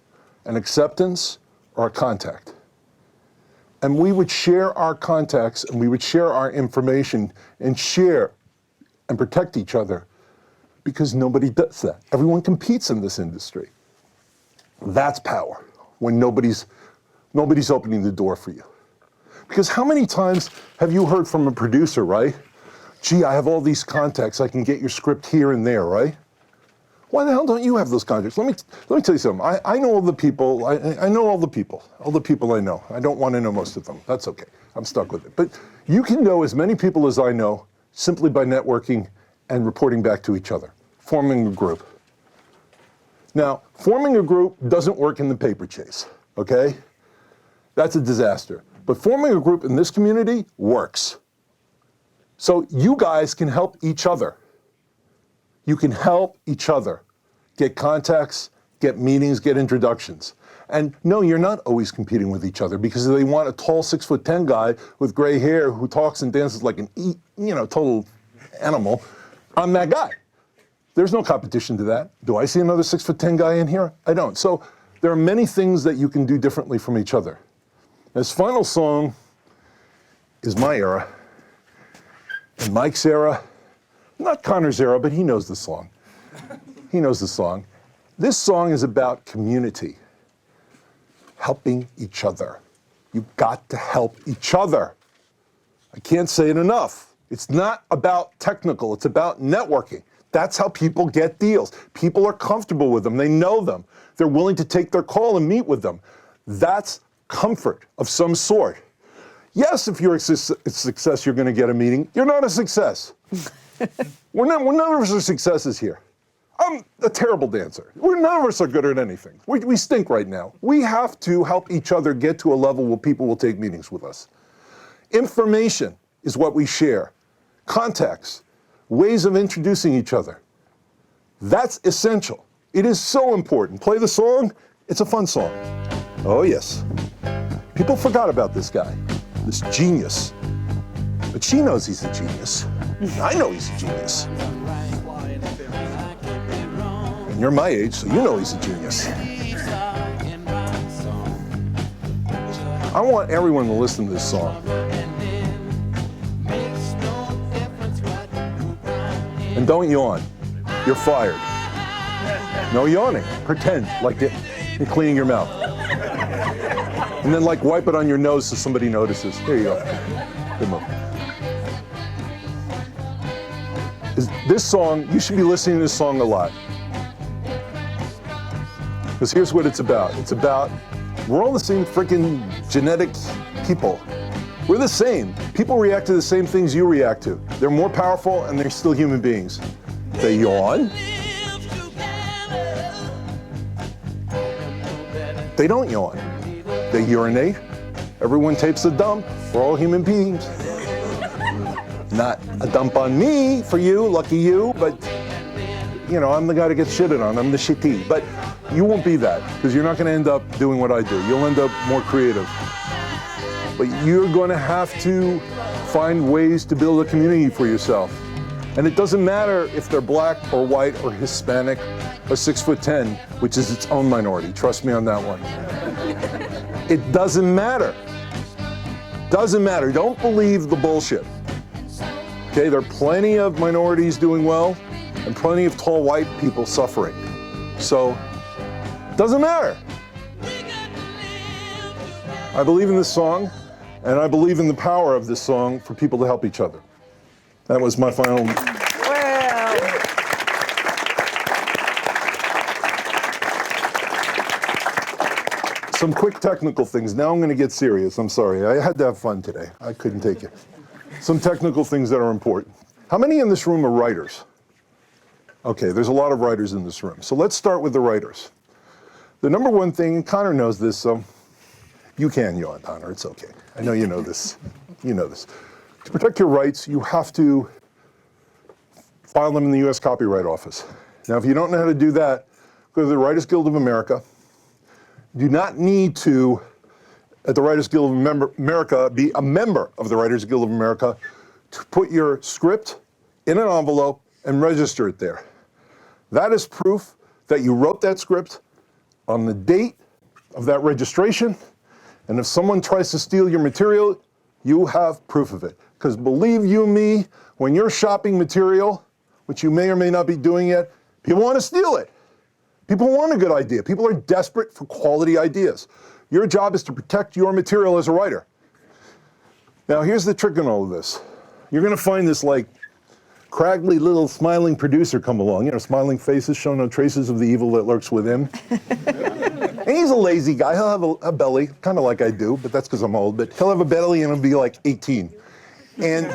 an acceptance, or a contact. And we would share our contacts and we would share our information and share and protect each other because nobody does that. Everyone competes in this industry. That's power, when nobody's opening the door for you. Because how many times have you heard from a producer, right? Gee, I have all these contacts, I can get your script here and there, right? Why the hell don't you have those contacts? Let me tell you something. I know all the people, I know all the people I know. I don't want to know most of them. That's okay. I'm stuck with it. But you can know as many people as I know simply by networking and reporting back to each other, forming a group. Now, forming a group doesn't work in the paper chase, okay? That's a disaster. But forming a group in this community works. So you guys can help each other. You can help each other get contacts, get meetings, get introductions. And no, you're not always competing with each other because they want a tall 6'10" guy with gray hair who talks and dances like an total animal. I'm that guy. There's no competition to that. Do I see another 6'10" guy in here? I don't. So there are many things that you can do differently from each other. This final song is my era and Mike's era. Not Connor's era, but he knows the song. He knows the song. This song is about community, helping each other. You've got to help each other. I can't say it enough. It's not about technical, it's about networking. That's how people get deals. People are comfortable with them, they know them. They're willing to take their call and meet with them. That's comfort of some sort. Yes, if you're a success, you're gonna get a meeting. You're not a success. We're none of us are successes here. I'm a terrible dancer. None of us are good at anything. We stink right now. We have to help each other get to a level where people will take meetings with us. Information is what we share. Contacts, ways of introducing each other. That's essential. It is so important. Play the song, it's a fun song. Oh yes. People forgot about this guy, this genius. But she knows he's a genius. I know he's a genius. And you're my age, so you know he's a genius. I want everyone to listen to this song. And don't yawn. You're fired. No yawning. Pretend like you're cleaning your mouth. And then like wipe it on your nose so somebody notices. There you go. Good move. This song, you should be listening to this song a lot. Because here's what it's about. It's about, we're all the same freaking genetic people. We're the same. People react to the same things you react to. They're more powerful and they're still human beings. They yawn. They don't yawn. They urinate. Everyone takes a dump. We're all human beings. Not a dump on me for you, lucky you, but you know, I'm the guy that gets shitted on. I'm the shitty. But you won't be that, because you're not going to end up doing what I do. You'll end up more creative. But you're going to have to find ways to build a community for yourself. And it doesn't matter if they're black or white or Hispanic or 6'10", which is its own minority. Trust me on that one. It doesn't matter. Doesn't matter. Don't believe the bullshit. Okay, there are plenty of minorities doing well and plenty of tall white people suffering. So, doesn't matter. I believe in this song, and I believe in the power of this song for people to help each other. That was my final.
Well,
Some quick technical things. Now I'm going to get serious. I'm sorry. I had to have fun today. I couldn't take it. Some technical things that are important. How many in this room are writers? Okay, there's a lot of writers in this room. So let's start with the writers. The number one thing, and Connor knows this, so you can yawn, Connor, it's okay. I know you know this. You know this. To protect your rights, you have to file them in the US Copyright Office. Now, if you don't know how to do that, go to the Writers Guild of America. You do not need to, at the Writers Guild of America, be a member of the Writers Guild of America to put your script in an envelope and register it there. That is proof that you wrote that script on the date of that registration, and if someone tries to steal your material, you have proof of it. Because believe you me, when you're shopping material, which you may or may not be doing yet, people want to steal it. People want a good idea. People are desperate for quality ideas. Your job is to protect your material as a writer. Now, here's the trick in all of this. You're going to find this like craggly little smiling producer come along. You know, smiling faces show no traces of the evil that lurks within. And he's a lazy guy. He'll have a belly, kind of like I do, but that's because I'm old. But he'll have a belly and he'll be like 18. And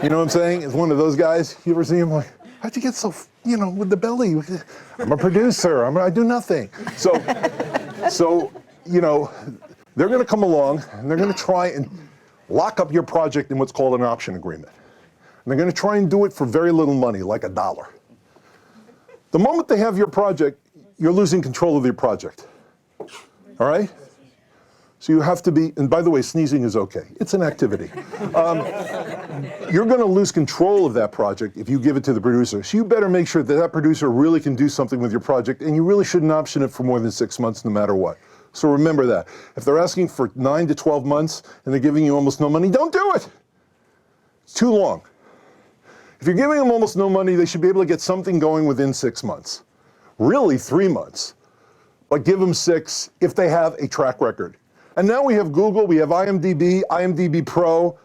you know what I'm saying? It's one of those guys. You ever see him like, how'd you get so, you know, with the belly? I'm a producer. I do nothing. So, you know, they're going to come along and they're going to try and lock up your project in what's called an option agreement. And they're going to try and do it for very little money, like $1. The moment they have your project, you're losing control of your project. All right? So you have to be, and by the way, sneezing is okay. It's an activity. You're going to lose control of that project if you give it to the producer. So you better make sure that that producer really can do something with your project, and you really shouldn't option it for more than 6 months no matter what. So remember that. If they're asking for 9 to 12 months and they're giving you almost no money, don't do it. It's too long. If you're giving them almost no money, they should be able to get something going within 6 months. Really 3 months. But give them 6 if they have a track record. And now we have Google, we have IMDb, IMDb Pro.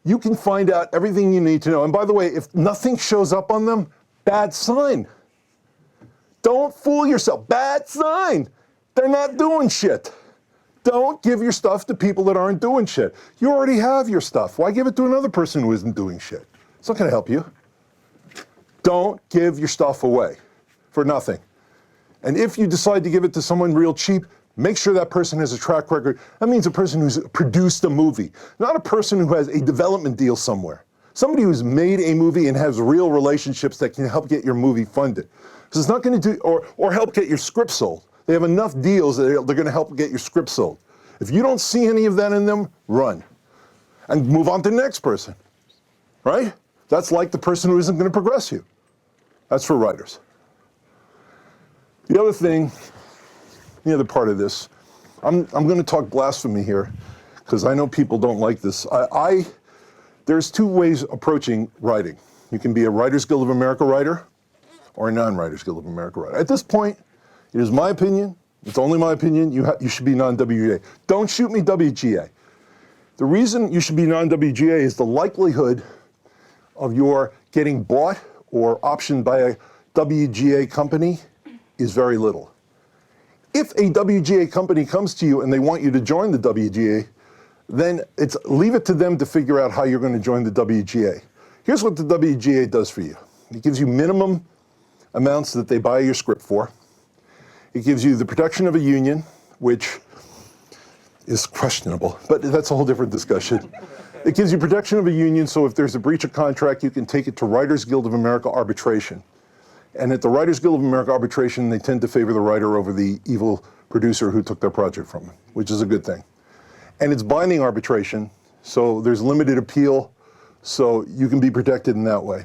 You can find out everything you need to know. And by the way, if nothing shows up on them, bad sign. Don't fool yourself. Bad sign. They're not doing shit. Don't give your stuff to people that aren't doing shit. You already have your stuff. Why give it to another person who isn't doing shit? It's not going to help you. Don't give your stuff away. for nothing. And if you decide to give it to someone real cheap, make sure that person has a track record. That means a person who's produced a movie, not a person who has a development deal somewhere. Somebody who's made a movie and has real relationships that can help get your movie funded. Because it's not going to do, or help get your script sold. They have enough deals that they're going to help get your script sold. If you don't see any of that in them, run. And move on to the next person, right? That's like the person who isn't going to progress you. That's for writers. The other thing, the other part of this, I'm going to talk blasphemy here, because I know people don't like this. There's two ways approaching writing. You can be a Writers Guild of America writer, or a non-Writers Guild of America writer. At this point, it is my opinion, it's only my opinion, you should be non-WGA. Don't shoot me WGA. The reason you should be non-WGA is the likelihood of your getting bought or optioned by a WGA company is very little. If a WGA company comes to you and they want you to join the WGA, then leave it to them to figure out how you're going to join the WGA. Here's what the WGA does for you. It gives you minimum amounts that they buy your script for. It gives you the protection of a union, which is questionable, but that's a whole different discussion. It gives you protection of a union, so if there's a breach of contract, you can take it to Writers Guild of America arbitration. And at the Writers Guild of America arbitration, they tend to favor the writer over the evil producer who took their project from them, which is a good thing. And it's binding arbitration, so there's limited appeal, so you can be protected in that way.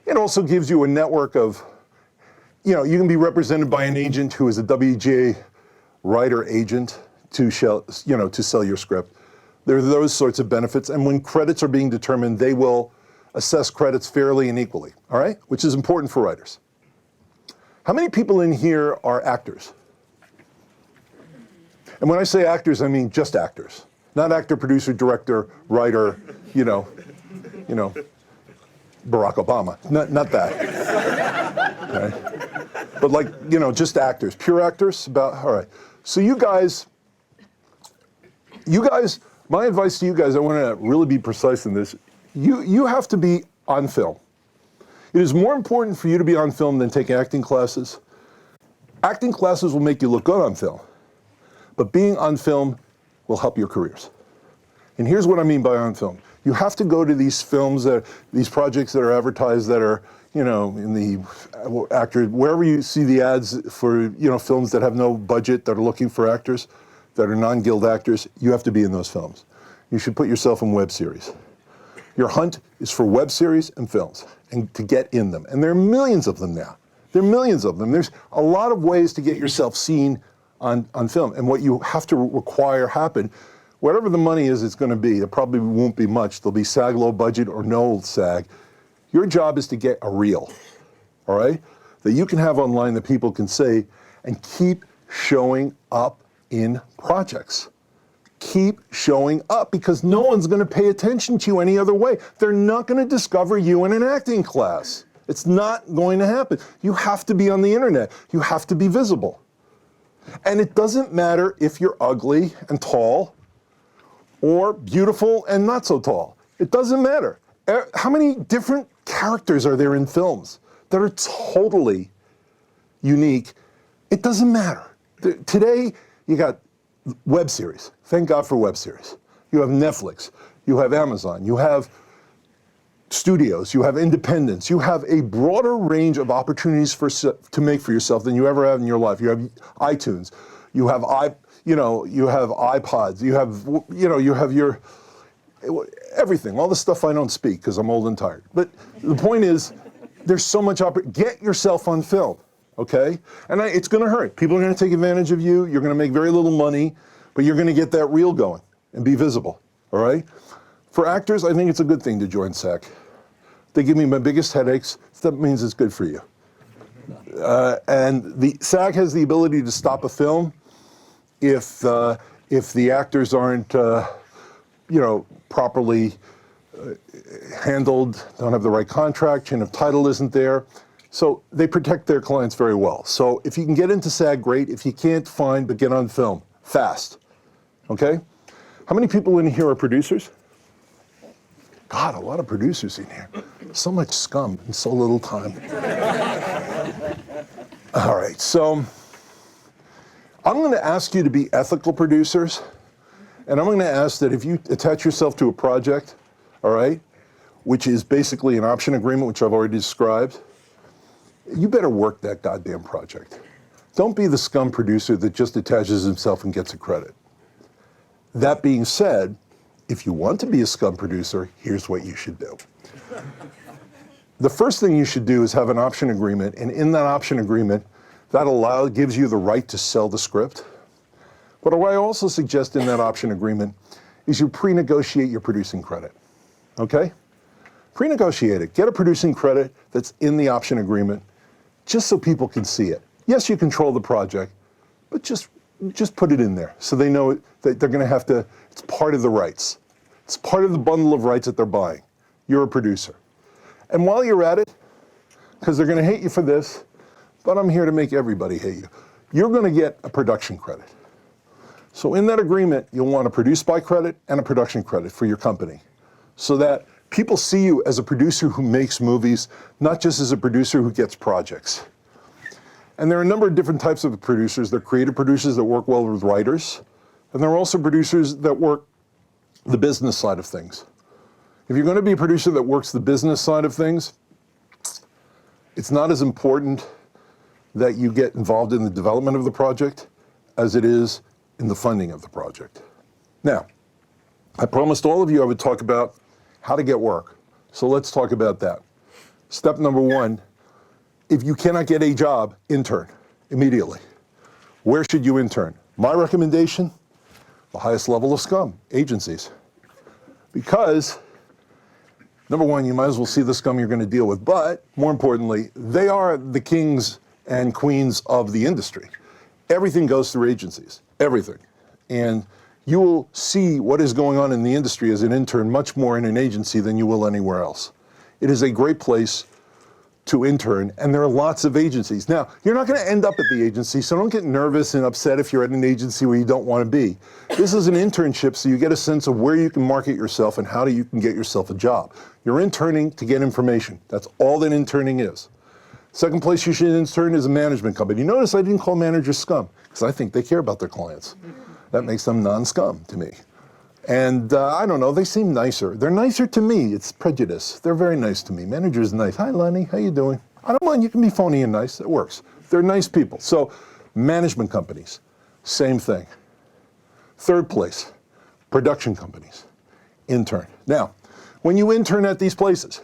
It also gives you a network of, you can be represented by an agent who is a WGA writer agent to sell your script. There are those sorts of benefits, and when credits are being determined, they will assess credits fairly and equally, all right? Which is important for writers. How many people in here are actors? And when I say actors, I mean just actors. Not actor, producer, director, writer, Barack Obama. Not that. Okay? But like, just actors, pure actors, all right. So you guys, my advice to you guys, I want to really be precise in this. You have to be on film. It is more important for you to be on film than take acting classes. Acting classes will make you look good on film, but being on film will help your careers. And here's what I mean by on film. You have to go to these films, these projects that are advertised that are, in the actor, wherever you see the ads for, films that have no budget, that are looking for actors, that are non-guild actors, you have to be in those films. You should put yourself in web series. Your hunt is for web series and films, and to get in them. And there are millions of them now. There are millions of them. There's a lot of ways to get yourself seen on film. And what you have to require happen, whatever the money is it's going to be, it probably won't be much. There'll be SAG low budget or no SAG. Your job is to get a reel, all right? That you can have online that people can say, and keep showing up in projects. Keep showing up, because no one's going to pay attention to you any other way. They're not going to discover you in an acting class. It's not going to happen. You have to be on the internet. You have to be visible. And it doesn't matter if you're ugly and tall or beautiful and not so tall. It doesn't matter. How many different characters are there in films that are totally unique? It doesn't matter. Today, you got web series. Thank God for web series. You have Netflix, you have Amazon, you have studios, you have independents, you have a broader range of opportunities to make for yourself than you ever have in your life. You have iTunes, you have you have iPods, you have your everything, all the stuff I don't speak because I'm old and tired. But the point is, there's so much get yourself on film. Okay? And it's going to hurt. People are going to take advantage of you. You're going to make very little money, but you're going to get that reel going and be visible. All right? For actors, I think it's a good thing to join SAG. They give me my biggest headaches. That means it's good for you. And the SAG has the ability to stop a film if the actors aren't, properly handled, don't have the right contract, chain of title isn't there. So they protect their clients very well. So if you can get into SAG, great. If you can't, fine, but get on film, fast, okay? How many people in here are producers? God, a lot of producers in here. So much scum in so little time. All right, so I'm going to ask you to be ethical producers, and I'm going to ask that if you attach yourself to a project, all right, which is basically an option agreement, which I've already described, you better work that goddamn project. Don't be the scum producer that just attaches himself and gets a credit. That being said, if you want to be a scum producer, here's what you should do. The first thing you should do is have an option agreement, and in that option agreement, that gives you the right to sell the script. But what I also suggest in that option agreement is you pre-negotiate your producing credit, okay? Pre-negotiate it. Get a producing credit that's in the option agreement, just so people can see it. Yes, you control the project, but just put it in there so they know that they're going to have to, it's part of the rights. It's part of the bundle of rights that they're buying. You're a producer. And while you're at it, because they're going to hate you for this, but I'm here to make everybody hate you, you're going to get a production credit. So in that agreement, you'll want a produce by credit and a production credit for your company, so that people see you as a producer who makes movies, not just as a producer who gets projects. And there are a number of different types of producers. There are creative producers that work well with writers, and there are also producers that work the business side of things. If you're going to be a producer that works the business side of things, it's not as important that you get involved in the development of the project as it is in the funding of the project. Now, I promised all of you I would talk about how to get work. So let's talk about that. Step number one, if you cannot get a job, intern immediately. Where should you intern? My recommendation, the highest level of scum, agencies. Because, number one, you might as well see the scum you're going to deal with, but more importantly, they are the kings and queens of the industry. Everything goes through agencies, everything. And you will see what is going on in the industry as an intern much more in an agency than you will anywhere else. It is a great place to intern, and there are lots of agencies. Now, you're not going to end up at the agency, so don't get nervous and upset if you're at an agency where you don't want to be. This is an internship, so you get a sense of where you can market yourself and how you can get yourself a job. You're interning to get information. That's all that interning is. Second place you should intern is a management company. You notice I didn't call managers scum, because I think they care about their clients. That makes them non-scum to me. And I don't know, they seem nicer. They're nicer to me. It's prejudice. They're very nice to me. Manager's nice. Hi, Lonnie. How you doing? I don't mind. You can be phony and nice. It works. They're nice people. So management companies, same thing. Third place, production companies, intern. Now, when you intern at these places,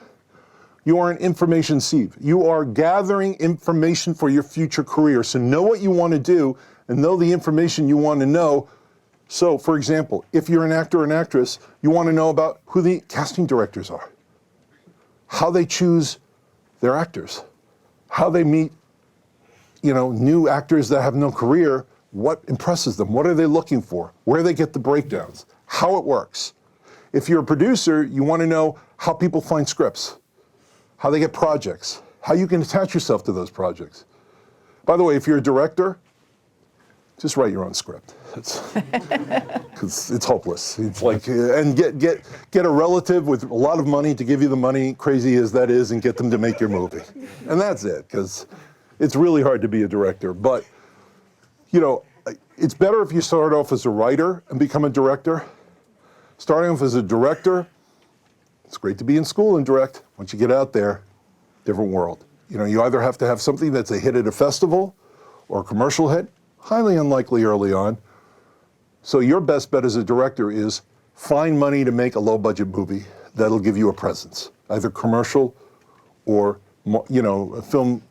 you are an information sieve. You are gathering information for your future career. So know what you want to do and know the information you want to know. So, for example, if you're an actor or an actress, you want to know about who the casting directors are, how they choose their actors, how they meet, new actors that have no career, what impresses them, what are they looking for, where they get the breakdowns, how it works. If you're a producer, you want to know how people find scripts, how they get projects, how you can attach yourself to those projects. By the way, if you're a director, just write your own script. It's hopeless. It's like, and get a relative with a lot of money to give you the money, crazy as that is, and get them to make your movie. And that's it, because it's really hard to be a director. But, it's better if you start off as a writer and become a director. Starting off as a director, it's great to be in school and direct. Once you get out there, different world. You either have to have something that's a hit at a festival or a commercial hit, highly unlikely early on. So your best bet as a director is find money to make a low-budget movie that'll give you a presence, either commercial or, film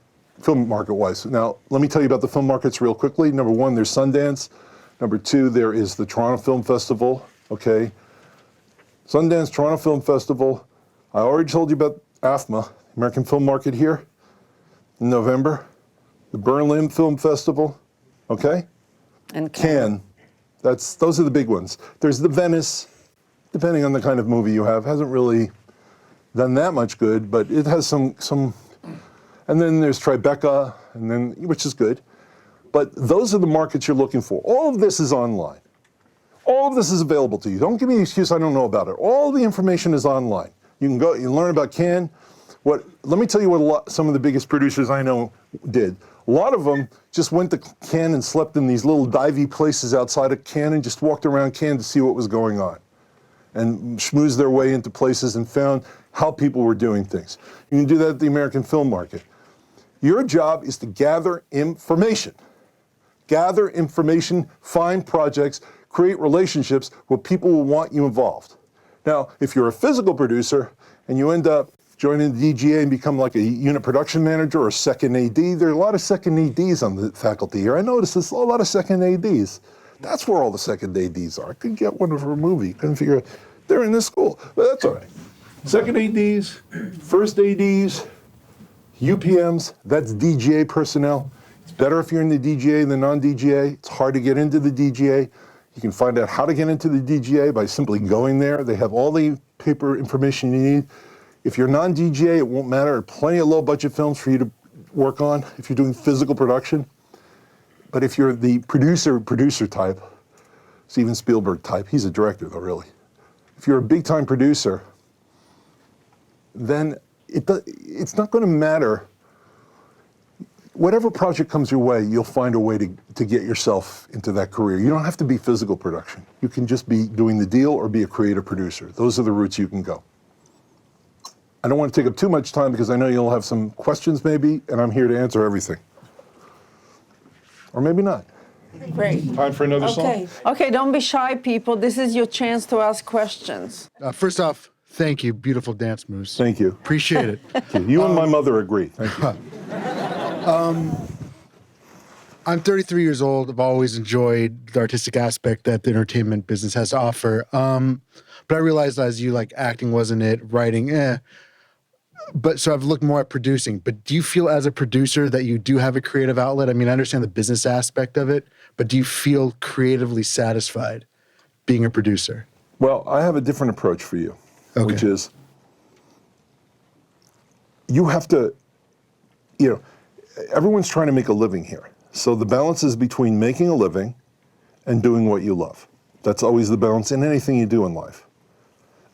market-wise. Now, let me tell you about the film markets real quickly. Number one, there's Sundance. Number two, there is the Toronto Film Festival, okay? Sundance, Toronto Film Festival. I already told you about AFMA, American Film Market here, in November. The Berlin Film Festival, okay?
And
Cannes. Those are the big ones. There's the Venice, depending on the kind of movie you have, hasn't really done that much good, but it has some, and then there's Tribeca, which is good. But those are the markets you're looking for. All of this is online. All of this is available to you. Don't give me the excuse I don't know about it. All the information is online. You can go, you learn about Cannes. Let me tell you what some of the biggest producers I know did. A lot of them just went to Cannes and slept in these little divey places outside of Cannes and just walked around Cannes to see what was going on and schmoozed their way into places and found how people were doing things. You can do that at the American film market. Your job is to gather information. Gather information, find projects, create relationships where people will want you involved. Now, if you're a physical producer and you end up joining the DGA and become like a unit production manager or second AD, there are a lot of second ADs on the faculty here. I noticed there's a lot of second ADs. That's where all the second ADs are. I couldn't get one for a movie. Couldn't figure out. They're in this school, but that's all right. Second ADs, first ADs, UPMs, that's DGA personnel. It's better if you're in the DGA than non-DGA. It's hard to get into the DGA. You can find out how to get into the DGA by simply going there. They have all the paper information you need. If you're non-DGA, it won't matter. There are plenty of low-budget films for you to work on if you're doing physical production. But if you're the producer type, Steven Spielberg type, he's a director though, really. If you're a big-time producer, then it's not going to matter. Whatever project comes your way, you'll find a way to get yourself into that career. You don't have to be physical production. You can just be doing the deal or be a creative producer. Those are the routes you can go. I don't want to take up too much time because I know you'll have some questions maybe, and I'm here to answer everything. Or maybe not.
Great.
Time for another song?
Okay, don't be shy, people. This is your chance to ask questions.
First off, thank you. Beautiful dance moves.
Thank you.
Appreciate it.
You and my mother agree. Thank you.
I'm 33 years old. I've always enjoyed the artistic aspect that the entertainment business has to offer. But I realized as you, like, acting wasn't it, writing, But so I've looked more at producing. But do you feel as a producer that you do have a creative outlet? I mean, I understand the business aspect of it, but do you feel creatively satisfied being a producer?
Well, I have a different approach for you, which is you have to, everyone's trying to make a living here. So the balance is between making a living and doing what you love. That's always the balance in anything you do in life.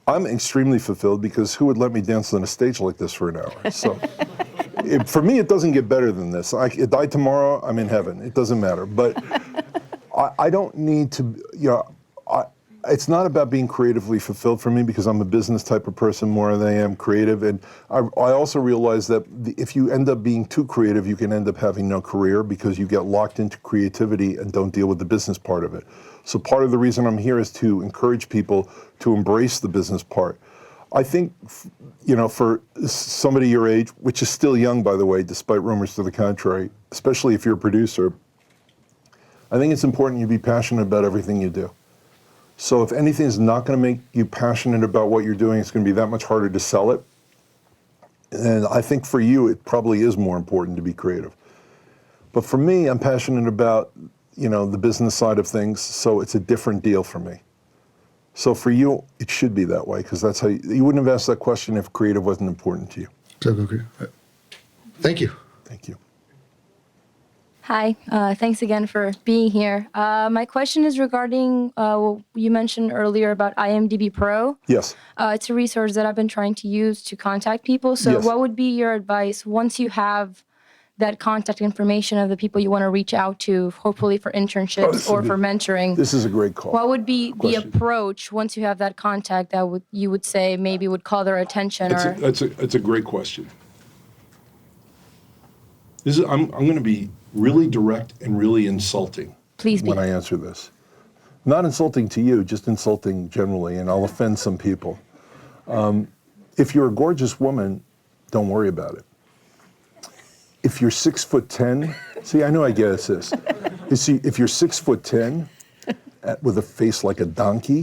I'm extremely fulfilled because who would let me dance on a stage like this for an hour? So for me, it doesn't get better than this. I die tomorrow, I'm in heaven. It doesn't matter. But I don't need to, it's not about being creatively fulfilled for me because I'm a business type of person more than I am creative. And I also realize that if you end up being too creative, you can end up having no career because you get locked into creativity and don't deal with the business part of it. So part of the reason I'm here is to encourage people to embrace the business part. I think, for somebody your age, which is still young, by the way, despite rumors to the contrary, especially if you're a producer, I think it's important you be passionate about everything you do. So if anything is not going to make you passionate about what you're doing, it's going to be that much harder to sell it. And I think for you, it probably is more important to be creative. But for me, I'm passionate about, the business side of things, so it's a different deal for me. So for you, it should be that way, because that's how you wouldn't have asked that question if creative wasn't important to you.
Thank you.
Thank you.
Hi, thanks again for being here. My question is regarding what you mentioned earlier about IMDb Pro.
Yes.
It's a resource that I've been trying to use to contact people. So
Yes.
What would be your advice once you have that contact information of the people you want to reach out to, hopefully for internships or for mentoring?
This is a great call.
What would be the
Question.
approach once you have that contact that you would say maybe would call their attention?
That's a great question. I'm going to be really direct and really insulting
Please be.
when I answer this. Not insulting to you, just insulting generally, and I'll offend some people. If you're a gorgeous woman, don't worry about it. If you're 6'10", see, I know I guess this. You see, if you're 6'10", with a face like a donkey,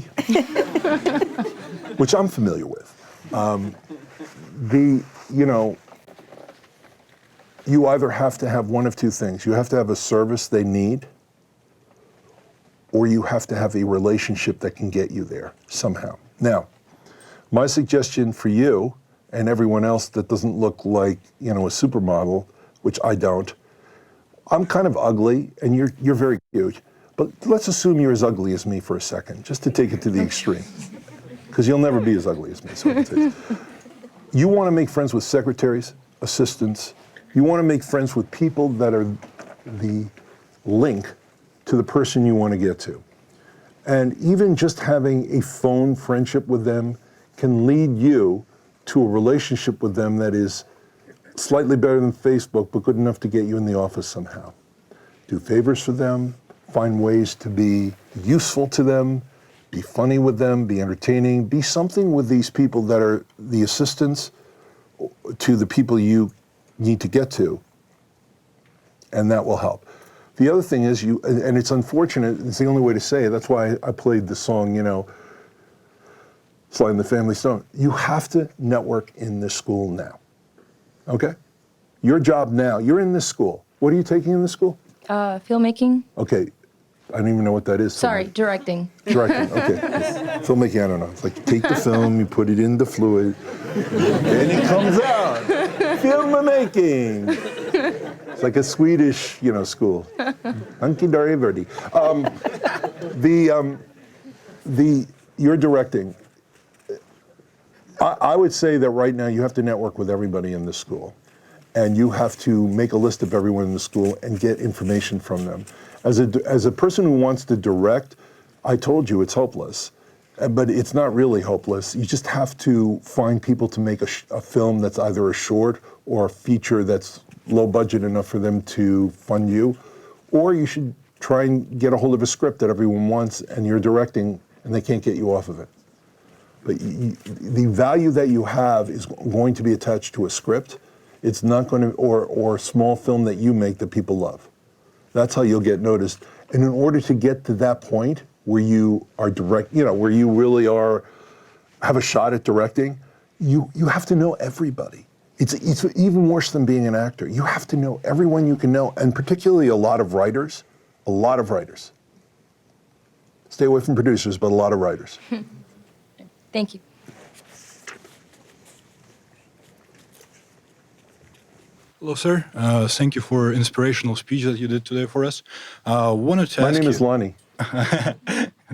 which I'm familiar with, you either have to have one of two things. You have to have a service they need, or you have to have a relationship that can get you there somehow. Now, my suggestion for you and everyone else that doesn't look like, a supermodel, which I don't, I'm kind of ugly and you're very cute, but let's assume you're as ugly as me for a second, just to take it to the extreme, because you'll never be as ugly as me. So you want to make friends with secretaries, assistants, You want to make friends with people that are the link to the person you want to get to. And even just having a phone friendship with them can lead you to a relationship with them that is slightly better than Facebook, but good enough to get you in the office somehow. Do favors for them, find ways to be useful to them, be funny with them, be entertaining, be something with these people that are the assistants to the people you need to get to, and that will help. The other thing is and it's unfortunate, it's the only way to say it, that's why I played the song, Sliding the Family Stone. You have to network in this school now, okay? Your job now, you're in this school. What are you taking in this school?
Filmmaking.
Okay, I don't even know what that is.
Sorry, directing.
Directing, okay. Filmmaking, I don't know. It's like you take the film, you put it in the fluid, and it comes out. Filmmaking. It's like a Swedish, school. Hunky-dory verdi. You're directing. I would say that right now you have to network with everybody in the school. And you have to make a list of everyone in the school and get information from them. As a person who wants to direct, I told you it's hopeless, but it's not really hopeless. You just have to find people to make a film that's either a short or a feature that's low budget enough for them to fund you, or you should try and get a hold of a script that everyone wants and you're directing and they can't get you off of it. But the value that you have is going to be attached to a script. It's not going to, or a small film that you make that people love. That's how you'll get noticed. And in order to get to that point where you are where you really have a shot at directing, you have to know everybody. It's even worse than being an actor. You have to know everyone you can know, and particularly a lot of writers. Stay away from producers, but a lot of writers.
Thank you.
Hello, sir. Thank you for inspirational speech that you did today for us. Wanted to
My
ask
name
you...
is Lonnie.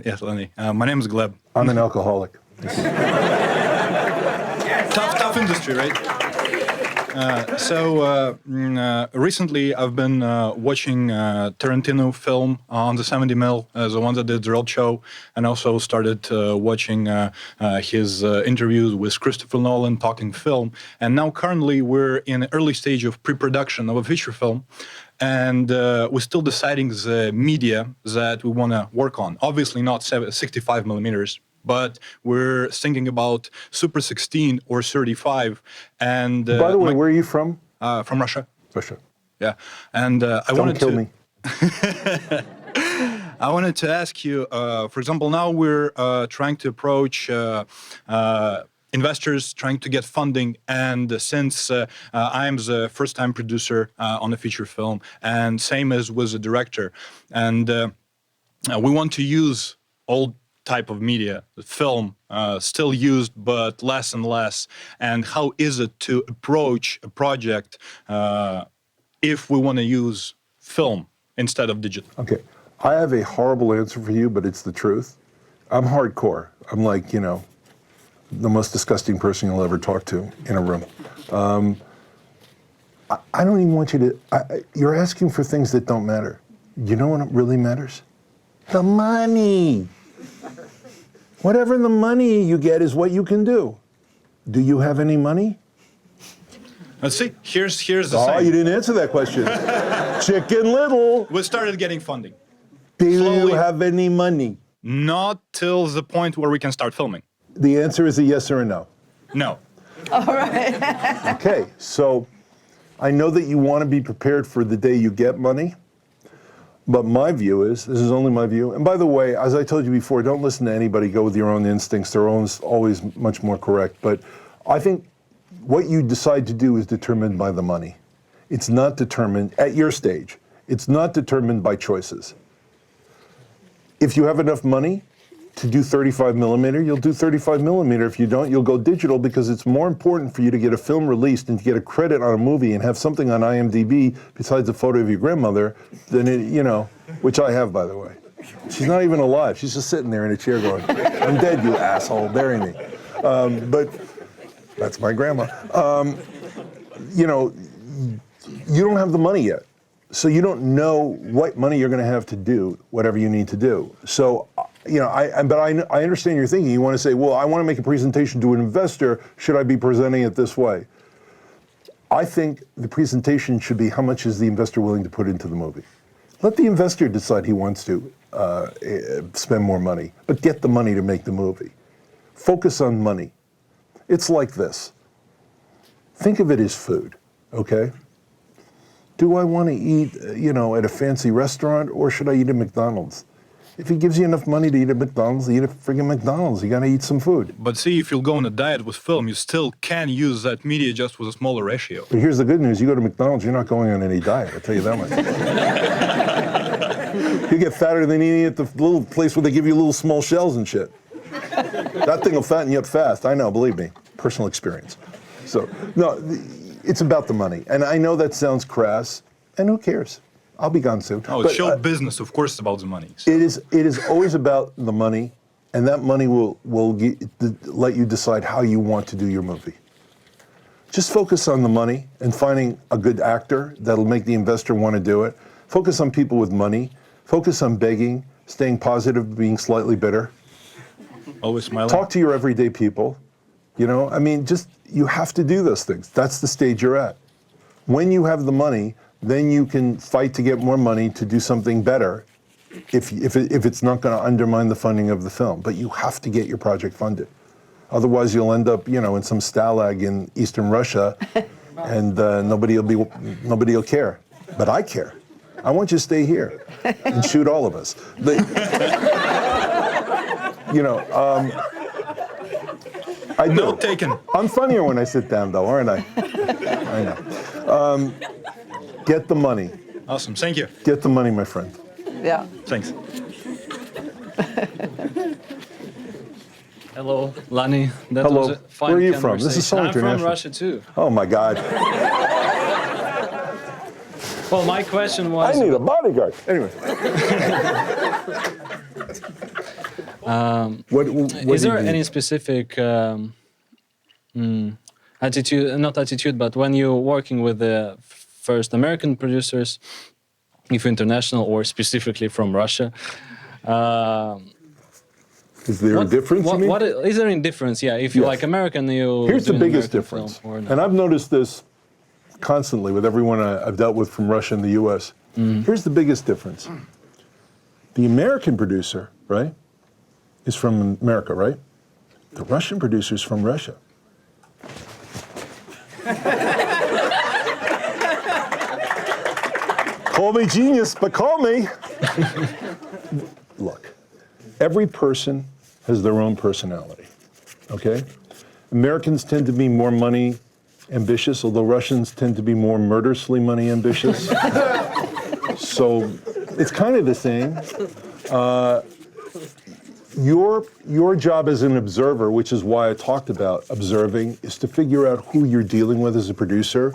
Yes, Lonnie. My name is Gleb.
I'm an alcoholic.
Tough industry, right? Recently I've been watching Tarantino film on the 70 mil, the one that did the Road Show, and also started watching his interviews with Christopher Nolan talking film. And now currently we're in the early stage of pre-production of a feature film. And we're still deciding the media that we want to work on. Obviously not 65 millimeters, but we're thinking about Super 16 or 35. And
by the way, where are you from?
From Russia.
Russia.
Yeah, and
Don't kill me.
I wanted to ask you, for example, now we're trying to approach investors, trying to get funding, and since I'm the first-time producer on a feature film, and same as with the director, and we want to use old type of media, film, still used but less and less, and how is it to approach a project if we want to use film instead of digital? Okay,
I have a horrible answer for you, but it's the truth. I'm hardcore. I'm like, the most disgusting person you'll ever talk to in a room. I don't even want you to, you're asking for things that don't matter. You know what really matters? The money. Whatever the money you get is what you can do. Do you have any money?
Let's see, here's the
Oh,
thing.
you didn't answer that question. Chicken Little.
We started getting funding.
Do
Slowly.
you have any money?
Not till the point where we can start filming.
The answer is a yes or a no.
No.
Okay, so I know that you want to be prepared for the day you get money, but my view is, this is only my view, and by the way, as I told you before, don't listen to anybody, go with your own instincts, they're always much more correct, but I think what you decide to do is determined by the money. It's not determined, at your stage, it's not determined by choices. If you have enough money to do 35 millimeter, you'll do 35 millimeter. If you don't, you'll go digital because it's more important for you to get a film released and to get a credit on a movie and have something on IMDb besides a photo of your grandmother than it, which I have, by the way. She's not even alive. She's just sitting there in a chair going, I'm dead, you asshole, bury me. But that's my grandma. you don't have the money yet. So you don't know what money you're going to have to do whatever you need to do. So, I understand your thinking. You want to say, well, I want to make a presentation to an investor. Should I be presenting it this way? I think the presentation should be how much is the investor willing to put into the movie. Let the investor decide he wants to spend more money, but get the money to make the movie. Focus on money. It's like this. Think of it as food, okay? Do I want to eat, at a fancy restaurant, or should I eat at McDonald's? If he gives you enough money to eat at McDonald's, eat at friggin' McDonald's. You gotta eat some food.
But see, if you'll go on a diet with film, you still can use that media just with a smaller ratio.
But here's the good news. You go to McDonald's, you're not going on any diet, I'll tell you that much. You get fatter than eating at the little place where they give you little small shells and shit. That thing will fatten you up fast. I know, believe me. Personal experience. So, no, it's about the money. And I know that sounds crass, and who cares? I'll be gone soon.
Oh, it's show business, of course, it's about the money. So.
It is always about the money, and that money will let you decide how you want to do your movie. Just focus on the money and finding a good actor that'll make the investor want to do it. Focus on people with money. Focus on begging, staying positive, being slightly bitter.
Always smiling.
Talk to your everyday people. You have to do those things. That's the stage you're at. When you have the money, then you can fight to get more money to do something better if it's not going to undermine the funding of the film. But you have to get your project funded. Otherwise, you'll end up, in some stalag in Eastern Russia, and nobody will care. But I care. I want you to stay here and shoot all of us. I do.
Note taken.
I'm funnier when I sit down, though, aren't I? I know. Get the money.
Awesome. Thank you.
Get the money, my friend.
Yeah.
Thanks.
Hello, Lonnie. That
Hello.
was a fine
Where are you from? This is so
conversation. I'm
international.
from Russia too.
Oh, my God.
Well, my question was.
I need a bodyguard. Anyway. What
Is there any specific attitude, not attitude, but when you're working with the first American producers, if international or specifically from Russia,
is there a difference?
Is there any difference? Yeah, if you
Yes.
like American, you.
Here's the
do an
biggest
American
difference.
film or not.
And I've noticed this constantly with everyone I've dealt with from Russia and the US. Here's the biggest difference. The American producer, right, is from America, right? The Russian producer is from Russia. Call me genius, but call me. Look, every person has their own personality, okay? Americans tend to be more money ambitious, although Russians tend to be more murderously money ambitious. So it's kind of the same. Your job as an observer, which is why I talked about observing, is to figure out who you're dealing with as a producer.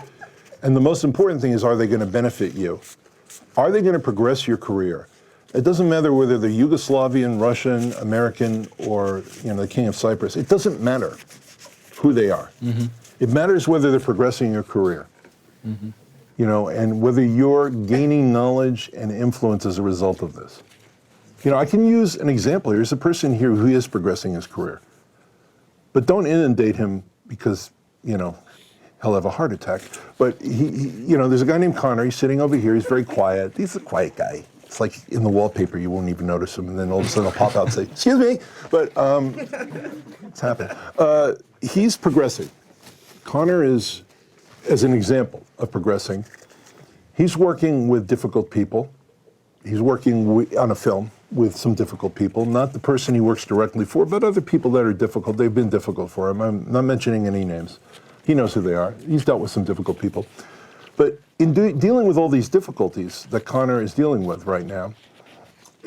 And the most important thing is, are they going to benefit you? Are they going to progress your career? It doesn't matter whether they're Yugoslavian, Russian, American, or the King of Cyprus. It doesn't matter who they are. Mm-hmm. It matters whether they're progressing your career. Mm-hmm. And whether you're gaining knowledge and influence as a result of this. I can use an example. Here's a person here who is progressing his career. But don't inundate him because, he'll have a heart attack. But there's a guy named Connor. He's sitting over here. He's very quiet. He's a quiet guy. It's like in the wallpaper, you won't even notice him. And then all of a sudden he'll pop out and say, excuse me. But it's happened. He's progressing. Connor is, as an example of progressing, he's working with difficult people. He's working on a film with some difficult people, not the person he works directly for, but other people that are difficult. They've been difficult for him. I'm not mentioning any names. He knows who they are. He's dealt with some difficult people. But in dealing with all these difficulties that Connor is dealing with right now,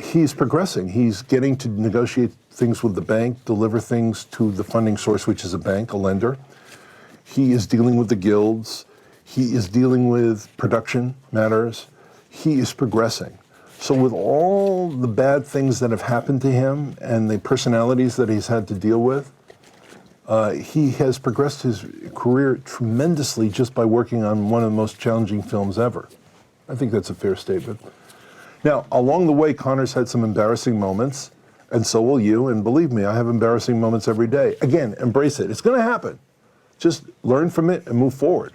he's progressing. He's getting to negotiate things with the bank, deliver things to the funding source, which is a bank, a lender. He is dealing with the guilds. He is dealing with production matters. He is progressing. So with all the bad things that have happened to him and the personalities that he's had to deal with, He has progressed his career tremendously just by working on one of the most challenging films ever. I think that's a fair statement. Now, along the way, Connor's had some embarrassing moments, and so will you, and believe me, I have embarrassing moments every day. Again, embrace it. It's going to happen. Just learn from it and move forward.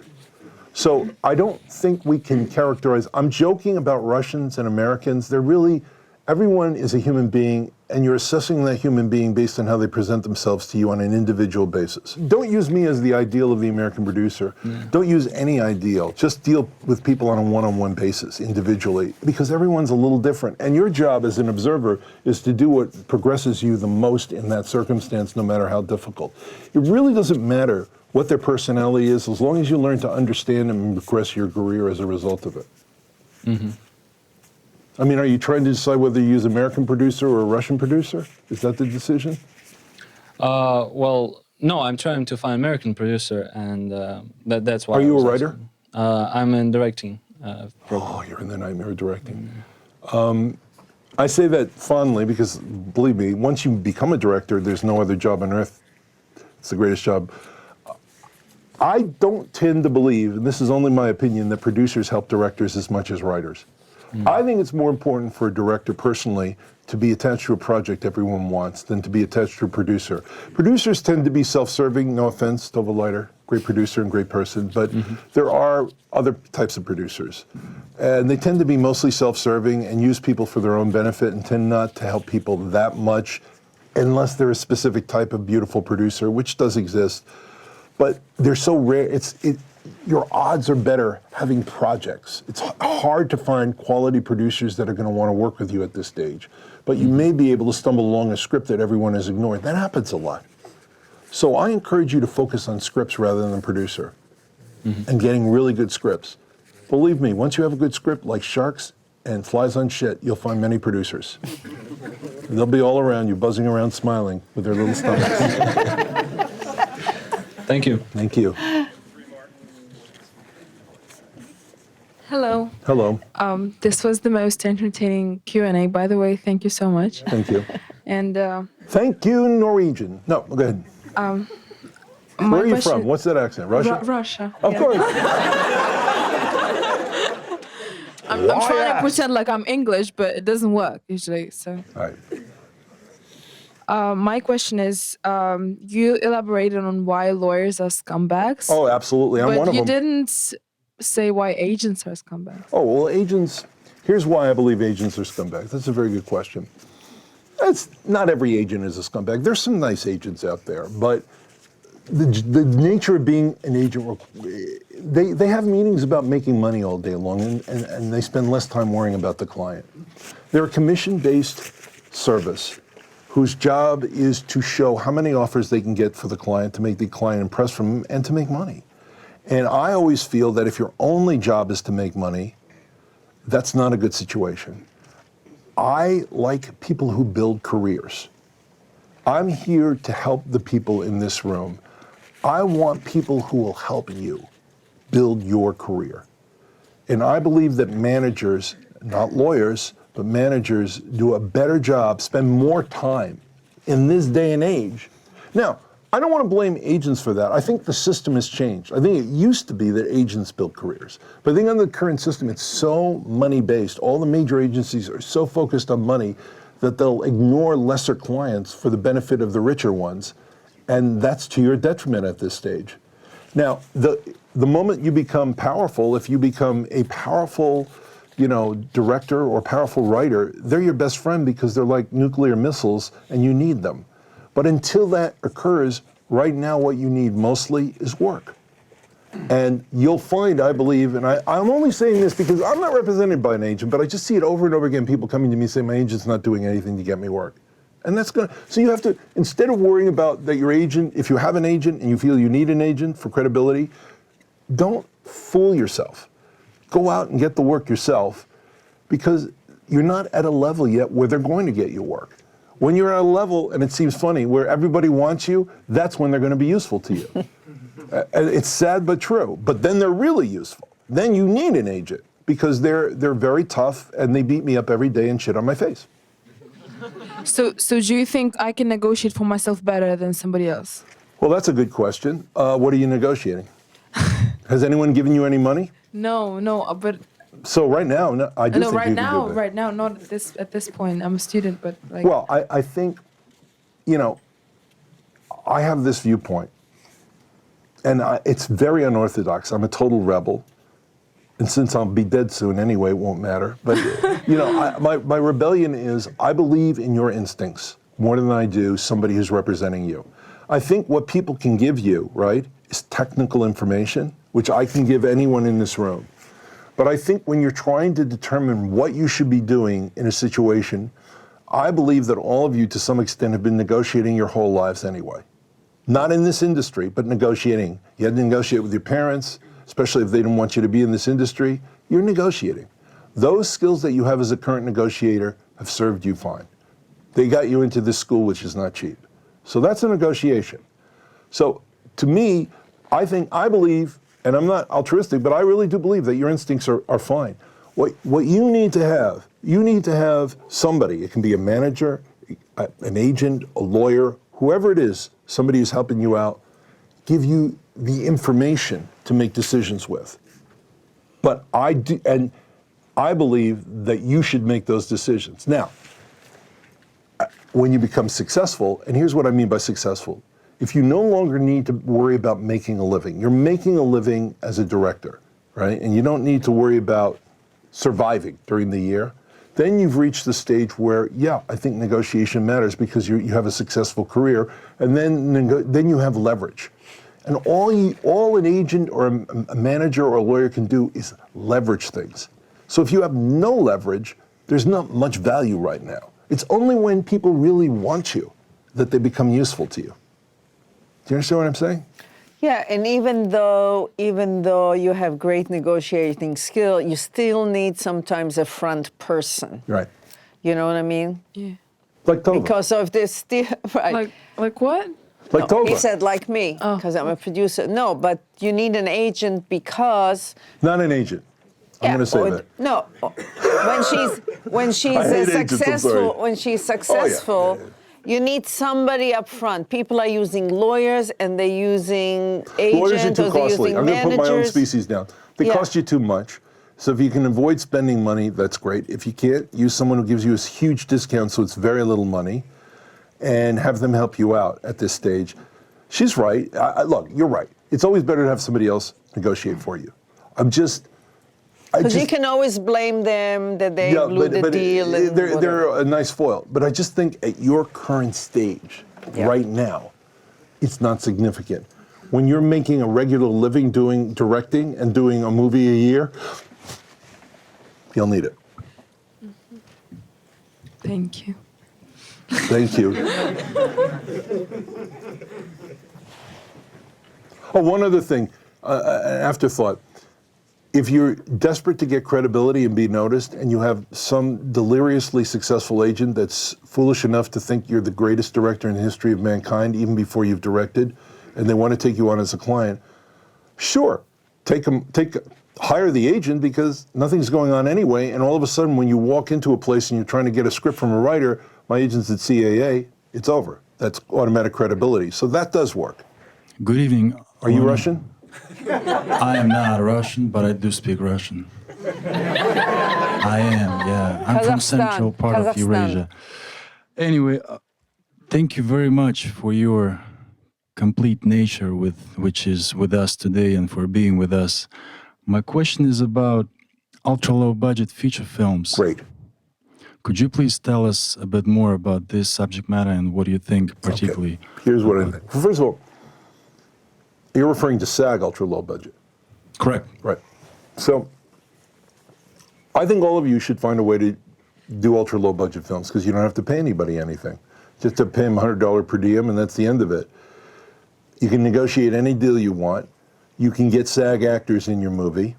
So I don't think we can characterize, I'm joking about Russians and Americans. They're really, everyone is a human being, and you're assessing that human being based on how they present themselves to you on an individual basis. Don't use me as the ideal of the American producer. Don't use any ideal. Just deal with people on a one-on-one basis, individually, because everyone's a little different. And your job as an observer is to do what progresses you the most in that circumstance, no matter how difficult. It really doesn't matter what their personality is, as long as you learn to understand and progress your career as a result of it. I mean, are you trying to decide whether you use American producer or a Russian producer? Is that the decision?
Well, no, I'm trying to find American producer, and that's why.
Are you
I was
a writer?
asking. I'm in directing.
Oh, you're in the nightmare of directing. I say that fondly because, believe me, once you become a director, there's no other job on earth. It's the greatest job. I don't tend to believe, and this is only my opinion, that producers help directors as much as writers. I think it's more important for a director personally to be attached to a project everyone wants than to be attached to a producer. Producers tend to be self-serving, no offense, Tova Laiter, great producer and great person, but there are other types of producers. And they tend to be mostly self-serving and use people for their own benefit and tend not to help people that much unless they're a specific type of beautiful producer, which does exist. But they're so rare, your odds are better having projects. It's hard to find quality producers that are going to want to work with you at this stage. But you may be able to stumble along a script that everyone has ignored. That happens a lot. So I encourage you to focus on scripts rather than producer and getting really good scripts. Believe me, once you have a good script like Sharks and Flies on Shit, you'll find many producers. They'll be all around you, buzzing around, smiling with their little stomachs.
Thank you.
Thank you.
Hello.
Hello.
This was the most entertaining Q&A, by the way. Thank you so much.
Thank you.
And
Thank you, Norwegian. No, go ahead. Where are you from? What's that accent? Russia?
Russia.
Of course.
I'm trying to pretend like I'm English, but it doesn't work usually. So.
All right.
My question is, you elaborated on why lawyers are scumbags.
Oh, absolutely. I'm one of them.
But you didn't say why agents are scumbags.
Oh, well, agents, here's why I believe agents are scumbags. That's a very good question. Not every agent is a scumbag. There's some nice agents out there, but the nature of being an agent, they have meetings about making money all day long, and they spend less time worrying about the client. They're a commission-based service whose job is to show how many offers they can get for the client to make the client impressed from them and to make money. And I always feel that if your only job is to make money, that's not a good situation. I like people who build careers. I'm here to help the people in this room. I want people who will help you build your career. And I believe that managers, not lawyers, but managers do a better job, spend more time in this day and age. Now, I don't want to blame agents for that. I think the system has changed. I think it used to be that agents built careers. But I think under the current system, it's so money-based. All the major agencies are so focused on money that they'll ignore lesser clients for the benefit of the richer ones. And that's to your detriment at this stage. Now, the moment you become powerful, if you become a powerful director or powerful writer, they're your best friend because they're like nuclear missiles and you need them. But until that occurs, right now what you need mostly is work. And you'll find, I believe, and I'm only saying this because I'm not represented by an agent, but I just see it over and over again, people coming to me saying, my agent's not doing anything to get me work. And so you have to, instead of worrying about that your agent, if you have an agent and you feel you need an agent for credibility, don't fool yourself. Go out and get the work yourself because you're not at a level yet where they're going to get you work. When you're at a level, and it seems funny, where everybody wants you, that's when they're going to be useful to you. It's sad but true. But then they're really useful. Then you need an agent because they're very tough and they beat me up every day and shit on my face.
So do you think I can negotiate for myself better than somebody else?
Well, that's a good question. What are you negotiating? Has anyone given you any money?
No, but
So right now, no, I do
no,
think
right
you can
now,
do that.
not at this point. I'm a student, but like.
Well, I think, you know, I have this viewpoint, and it's very unorthodox. I'm a total rebel, and since I'll be dead soon anyway, it won't matter. But, you know, my rebellion is I believe in your instincts more than I do somebody who's representing you. I think what people can give you, right, is technical information, which I can give anyone in this room. But I think when you're trying to determine what you should be doing in a situation, I believe that all of you, to some extent, have been negotiating your whole lives anyway. Not in this industry, but negotiating. You had to negotiate with your parents, especially if they didn't want you to be in this industry. You're negotiating. Those skills that you have as a current negotiator have served you fine. They got you into this school, which is not cheap. So that's a negotiation. So to me, I believe, and I'm not altruistic, but I really do believe that your instincts are fine. What you need to have somebody, it can be a manager, an agent, a lawyer, whoever it is, somebody who's helping you out, give you the information to make decisions with. But I do, and I believe that you should make those decisions. Now, when you become successful, and here's what I mean by successful, if you no longer need to worry about making a living, you're making a living as a director, right? And you don't need to worry about surviving during the year, then you've reached the stage where, yeah, I think negotiation matters because you have a successful career, and then you have leverage. And all an agent or a manager or a lawyer can do is leverage things. So if you have no leverage, there's not much value right now. It's only when people really want you that they become useful to you. Do you understand what I'm saying?
Yeah, and even though you have great negotiating skill, you still need sometimes a front person.
Right.
You know what I mean?
Yeah.
Like Tova.
Because of this still, right.
Like what?
Like Tova.
He said like me, because I'm a producer. No, but you need an agent because...
Not an agent. I'm going to say that.
No, when she's
I hate agents, I'm sorry.
successful, when she's successful, you need somebody up front. People are using lawyers and they're using agents
Lawyers are too
or they're
costly.
using
I'm going to put my own
managers.
species down. They
Yeah.
cost you too much. So if you can avoid spending money, that's great. If you can't, use someone who gives you a huge discount so it's very little money and have them help you out at this stage. She's right. Look, you're right. It's always better to have somebody else negotiate for you.
Because you can always blame them that they blew the deal. And
they're a nice foil. But I just think at your current stage, right now, it's not significant. When you're making a regular living directing and doing a movie a year, you'll need it.
Mm-hmm. Thank you.
Thank you. Oh, one other thing, an afterthought. If you're desperate to get credibility and be noticed, and you have some deliriously successful agent that's foolish enough to think you're the greatest director in the history of mankind, even before you've directed, and they want to take you on as a client, sure, hire the agent because nothing's going on anyway, and all of a sudden when you walk into a place and you're trying to get a script from a writer, my agent's at CAA, it's over. That's automatic credibility. So that does work.
Good evening.
Are you Russian?
I am not Russian, but I do speak Russian. I am, yeah. I'm from central part of Eurasia. Anyway, thank you very much for your complete nature which is with us today and for being with us. My question is about ultra-low budget feature films.
Great.
Could you please tell us a bit more about this subject matter and what do you think particularly?
Okay. Here's what I think. First of all, you're referring to SAG ultra-low budget.
Correct.
Right. So I think all of you should find a way to do ultra-low budget films because you don't have to pay anybody anything. Just to pay them $100 per diem and that's the end of it. You can negotiate any deal you want. You can get SAG actors in your movie.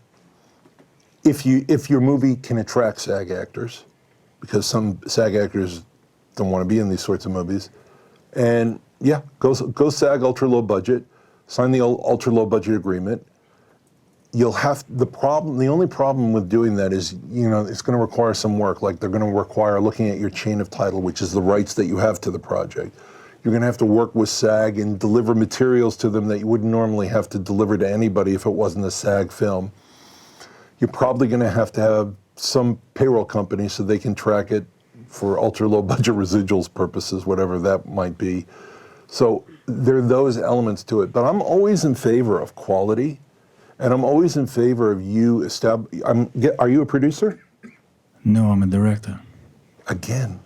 If your movie can attract SAG actors, because some SAG actors don't want to be in these sorts of movies. And yeah, go SAG ultra-low budget. Sign the ultra-low budget agreement. You'll have the only problem with doing that is, it's going to require some work. Like they're going to require looking at your chain of title, which is the rights that you have to the project. You're going to have to work with SAG and deliver materials to them that you wouldn't normally have to deliver to anybody if it wasn't a SAG film. You're probably going to have some payroll company so they can track it for ultra low budget residuals purposes, whatever that might be. So there are those elements to it. But I'm always in favor of quality, and I'm always in favor of you are you a producer?
No, I'm a director.
Again.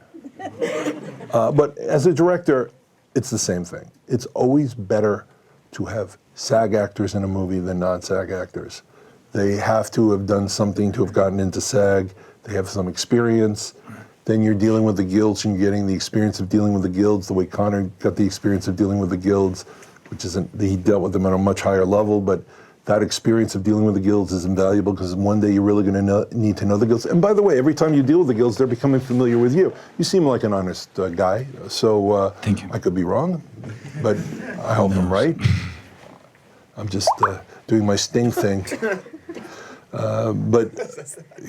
But as a director, it's the same thing. It's always better to have SAG actors in a movie than non-SAG actors. They have to have done something to have gotten into SAG. They have some experience. Then you're dealing with the guilds and you're getting the experience of dealing with the guilds the way Connor got the experience of dealing with the guilds, which isn't, he dealt with them at a much higher level, but that experience of dealing with the guilds is invaluable because one day you're really going to need to know the guilds. And by the way, every time you deal with the guilds, they're becoming familiar with you. You seem like an honest guy, so
Thank you.
I could be wrong, but I hope I'm right. I'm just doing my Sting thing. But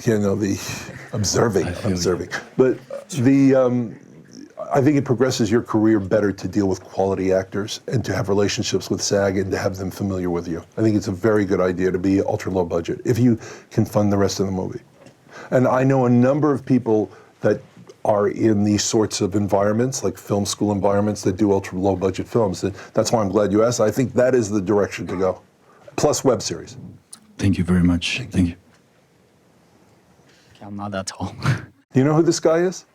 you know, the observing. But I think it progresses your career better to deal with quality actors and to have relationships with SAG and to have them familiar with you. I think it's a very good idea to be ultra low budget if you can fund the rest of the movie. And I know a number of people that are in these sorts of environments, like film school environments that do ultra low budget films. And that's why I'm glad you asked. I think that is the direction to go. Plus web series.
Thank you very much. Thank you.
I'm not that tall.
Do you know who this guy is?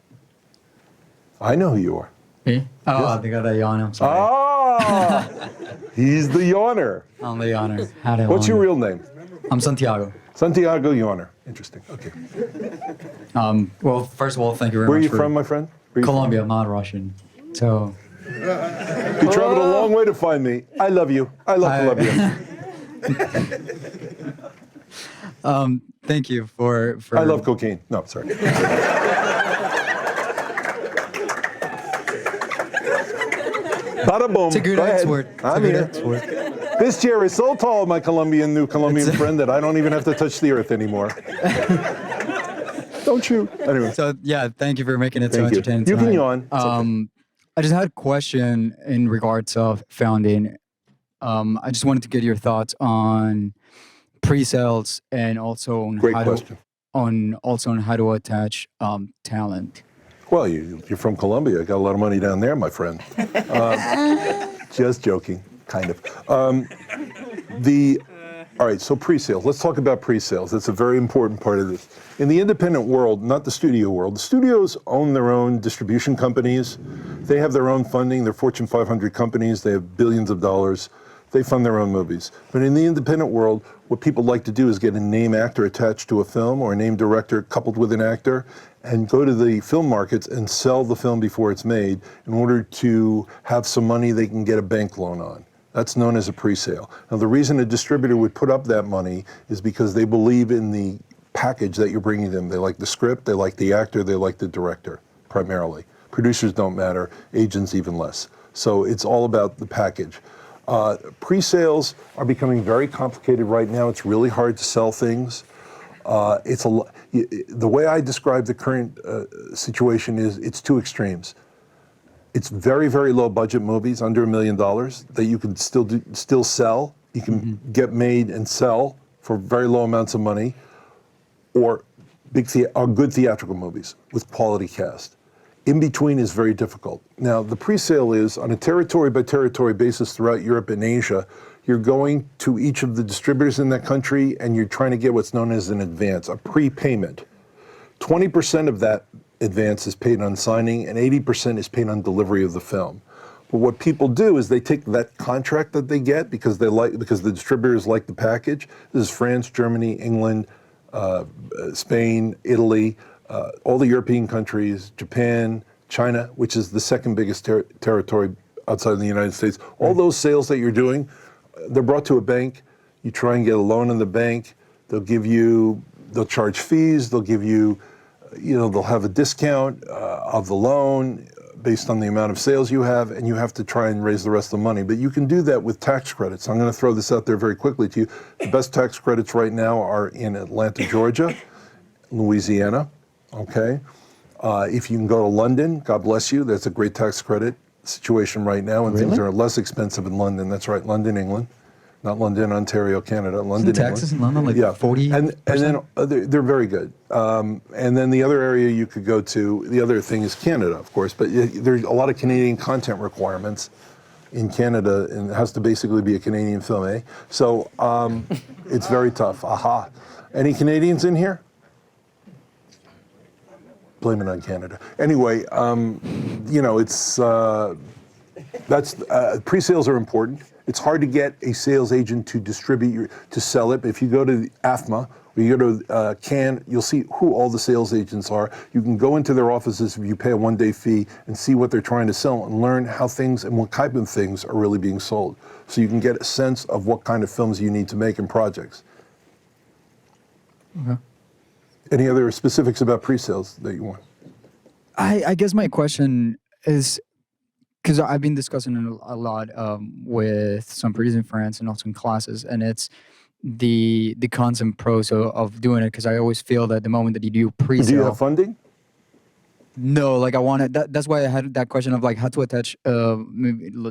I know who you are.
Me? Oh, yes. I think I yawn. I'm sorry.
Ah, he's the yawner.
I'm the yawner.
What's your real name?
I'm Santiago.
Santiago Yawner. Interesting. Okay.
Well, first of all, thank you very much.
Where are you from, my friend?
Colombia. I'm not Russian. So.
You traveled a long way to find me. I love you. I love Colombia.
Thank you for.
I love cocaine. No, sorry. Bada boom.
It's a good export.
I'm here. This chair is so tall, my new Colombian friend, that I don't even have to touch the earth anymore. Don't you? Anyway.
So yeah, thank you for making it so entertaining.
You can yawn. Okay.
I just had a question in regards of founding. I just wanted to get your thoughts on pre-sales and also on how to attach talent.
Well, you're from Colombia. I got a lot of money down there, my friend. Just joking, kind of. All right, so pre-sales. Let's talk about pre-sales. That's a very important part of this. In the independent world, not the studio world, the studios own their own distribution companies. They have their own funding. They're Fortune 500 companies. They have billions of dollars. They fund their own movies. But in the independent world, what people like to do is get a name actor attached to a film or a name director coupled with an actor and go to the film markets and sell the film before it's made in order to have some money they can get a bank loan on. That's known as a pre-sale. Now, the reason a distributor would put up that money is because they believe in the package that you're bringing them. They like the script, they like the actor, they like the director, primarily. Producers don't matter, agents even less. So it's all about the package. Pre-sales are becoming very complicated right now. It's really hard to sell things. The way I describe the current situation is it's two extremes. It's very, very low budget movies, under $1 million, that you can still sell. You can get made and sell for very low amounts of money, or good theatrical movies with quality cast. In between is very difficult. Now, the pre-sale is on a territory by territory basis throughout Europe and Asia. You're going to each of the distributors in that country and you're trying to get what's known as an advance, a prepayment. 20% of that advance is paid on signing and 80% is paid on delivery of the film. But what people do is they take that contract that they get because the distributors like the package. This is France, Germany, England, Spain, Italy, all the European countries, Japan, China, which is the second biggest territory outside of the United States. All those sales that you're doing, they're brought to a bank. You try and get a loan in the bank. They'll charge fees. They'll give you, they'll have a discount of the loan based on the amount of sales you have, and you have to try and raise the rest of the money. But you can do that with tax credits. I'm going to throw this out there very quickly to you. The best tax credits right now are in Atlanta, Georgia, Louisiana. Okay, if you can go to London, God bless you, that's a great tax credit. situation right now, and things are less expensive in London. That's right, London, England. Not London, Ontario, Canada. London,
Isn't Texas and London like 40?
And then they're very good. And then the other area you could go to, the other thing is Canada, of course, but there's a lot of Canadian content requirements in Canada, and it has to basically be a Canadian film, eh? So it's very tough. Aha. Any Canadians in here? Blame it on Canada. Anyway, it's pre-sales are important. It's hard to get a sales agent to distribute to sell it. If you go to AFMA, or you go to Cannes, you'll see who all the sales agents are. You can go into their offices if you pay a one-day fee and see what they're trying to sell and learn how things and what type of things are really being sold. So you can get a sense of what kind of films you need to make and projects.
Okay.
Any other specifics about pre-sales that you want?
I guess my question is, because I've been discussing it a lot with some producing friends and also in classes, and it's the cons and pros of doing it, because I always feel that the moment that you do pre-sale...
Do you have funding?
No, like I wanted... That's why I had that question of like how to attach talent.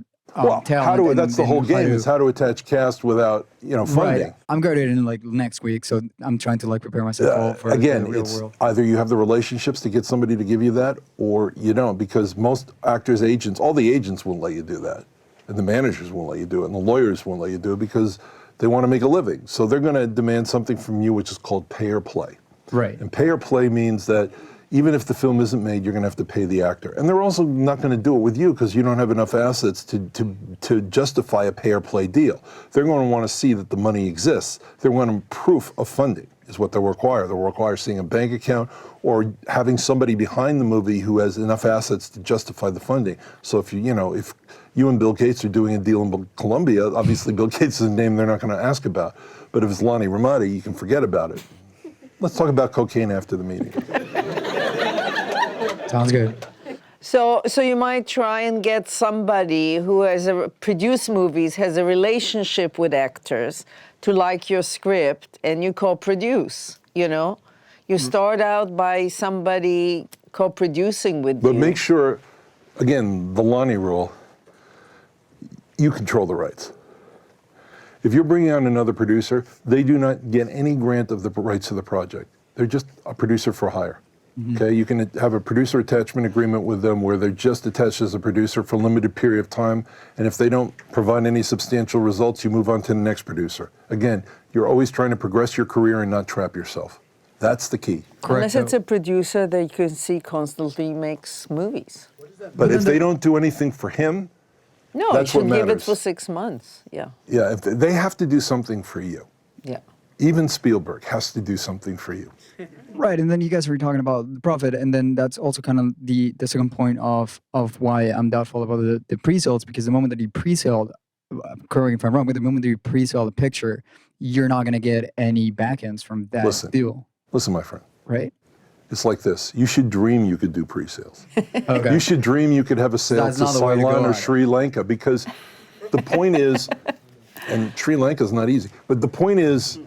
That's the whole game, is how to attach cast without, funding.
Right. I'm graduating like next week, so I'm trying to like prepare myself for
again,
the real
it's
world.
either you have the relationships to get somebody to give you that, or you don't, because most actors, agents, all the agents won't let you do that, and the managers won't let you do it, and the lawyers won't let you do it because they want to make a living. So they're going to demand something from you, which is called pay or play.
Right.
And pay or play means that even if the film isn't made, you're going to have to pay the actor. And they're also not going to do it with you because you don't have enough assets to justify a pay or play deal. They're going to want to see that the money exists. They want proof of funding is what they'll require. They'll require seeing a bank account or having somebody behind the movie who has enough assets to justify the funding. So if you and Bill Gates are doing a deal in Colombia, obviously Bill Gates is a name they're not going to ask about. But if it's Lonnie Ramati, you can forget about it. Let's talk about cocaine after the meeting.
Sounds good.
So you might try and get somebody who has produced movies, has a relationship with actors, to like your script, and you co-produce. You start out by somebody co-producing with you.
But make sure, again, the Lonnie rule, you control the rights. If you're bringing on another producer, they do not get any grant of the rights to the project. They're just a producer for hire. Mm-hmm. Okay, you can have a producer attachment agreement with them where they're just attached as a producer for a limited period of time, and if they don't provide any substantial results, you move on to the next producer. Again, you're always trying to progress your career and not trap yourself. That's the key.
Correct. Unless it's a producer that you can see constantly makes movies.
But if they don't do anything for him,
no,
that's
you
what
should give it
matters.
for 6 months. Yeah.
Yeah, if they have to do something for you.
Yeah.
Even Spielberg has to do something for you.
Right, and then you guys were talking about the profit, and then that's also kind of the second point of why I'm doubtful about the pre-sales, because the moment that you pre-sale, correct me if I'm wrong, but the moment that you pre-sale the picture, you're not going to get any back-ends from that deal.
Listen, my friend.
Right?
It's like this. You should dream you could do pre-sales.
Okay.
You should dream you could have a sale to Ceylon or Sri Lanka, because the point is, and Sri Lanka is not easy, but the point is,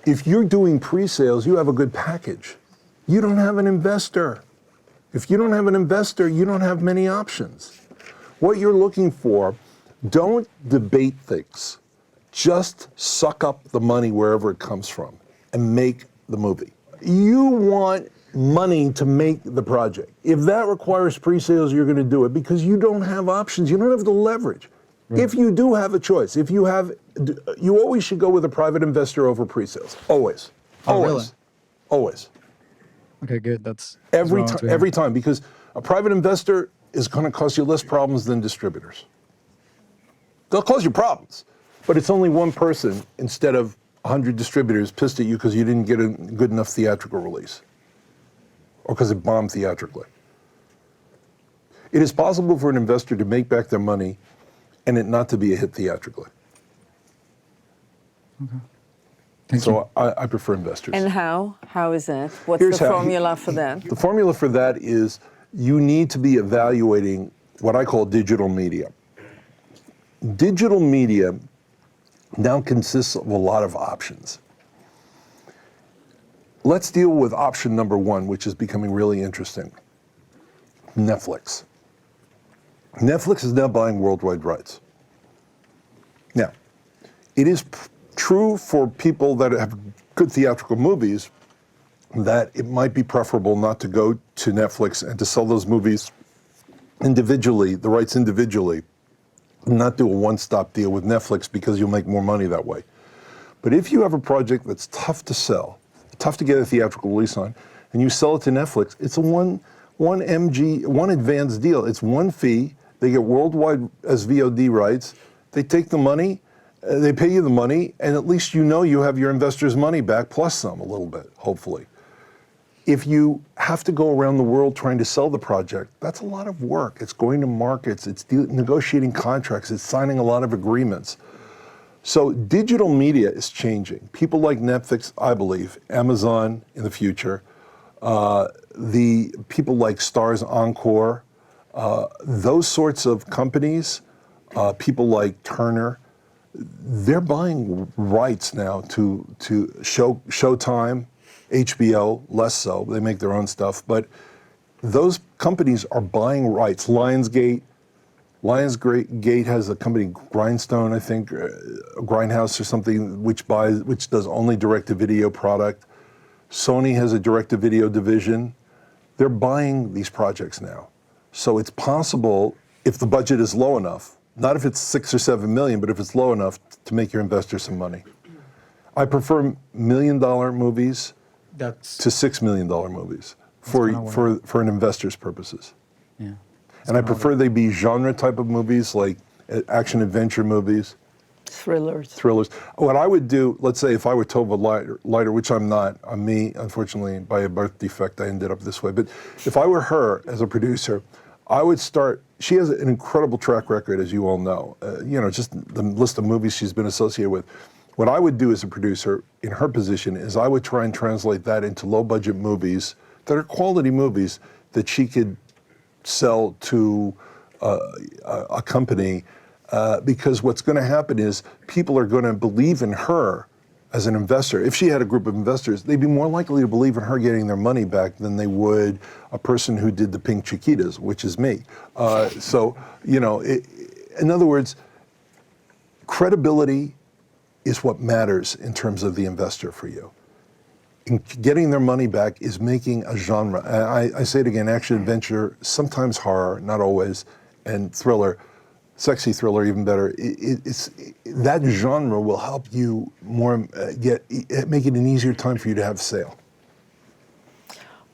if you're doing pre-sales, you have a good package. You don't have an investor. If you don't have an investor, you don't have many options. What you're looking for, don't debate things. Just suck up the money wherever it comes from and make the movie. You want money to make the project. If that requires pre-sales, you're going to do it because you don't have options. You don't have the leverage. Right. If you do have a choice, you always should go with a private investor over pre-sales. Always. Always.
Really?
Always.
Okay, good. That's
every time, because a private investor is going to cause you less problems than distributors. They'll cause you problems, but it's only one person instead of 100 distributors pissed at you because you didn't get a good enough theatrical release or because it bombed theatrically. It is possible for an investor to make back their money and it not to be a hit theatrically. Okay. So I prefer investors.
And how? How is that? What's the formula for that?
The formula for that is you need to be evaluating what I call digital media. Digital media now consists of a lot of options. Let's deal with option number one, which is becoming really interesting. Netflix. Netflix is now buying worldwide rights. Now, it is true for people that have good theatrical movies that it might be preferable not to go to Netflix and to sell those movies individually, the rights individually, not do a one-stop deal with Netflix because you'll make more money that way. But if you have a project that's tough to sell, tough to get a theatrical release on, and you sell it to Netflix, it's a one advance deal. It's one fee. They get worldwide as VOD rights. They take the money, they pay you the money, and at least you know you have your investors' money back, plus some a little bit, hopefully. If you have to go around the world trying to sell the project, that's a lot of work. It's going to markets, it's negotiating contracts, it's signing a lot of agreements. So digital media is changing. People like Netflix, I believe, Amazon in the future, the people like Stars Encore, those sorts of companies, people like Turner, they're buying rights now to Showtime, HBO, less so, they make their own stuff, but those companies are buying rights. Lionsgate has a company, Grindstone, I think, Grindhouse or something, which does only direct-to-video product. Sony has a direct-to-video division. They're buying these projects now. So it's possible, if the budget is low enough, not if it's 6 or 7 million, but if it's low enough to make your investors some money. I prefer $1 million movies to $6 million movies for an investor's purposes.
Yeah.
And I prefer they be genre type of movies, like action adventure movies. Thrillers. What I would do, let's say if I were Tova Laiter, which I'm not, I'm me, unfortunately, by a birth defect, I ended up this way. But if I were her as a producer, I would start, she has an incredible track record, as you all know. Just the list of movies she's been associated with. What I would do as a producer in her position is I would try and translate that into low-budget movies that are quality movies that she could sell to a company, because what's going to happen is people are going to believe in her as an investor. If she had a group of investors, they'd be more likely to believe in her getting their money back than they would a person who did the Pink Chiquitas, which is me. In other words, credibility is what matters in terms of the investor for you. And getting their money back is making a genre. I say it again, action adventure, sometimes horror, not always, and thriller, sexy thriller even better. That genre will help you more make it an easier time for you to have sale.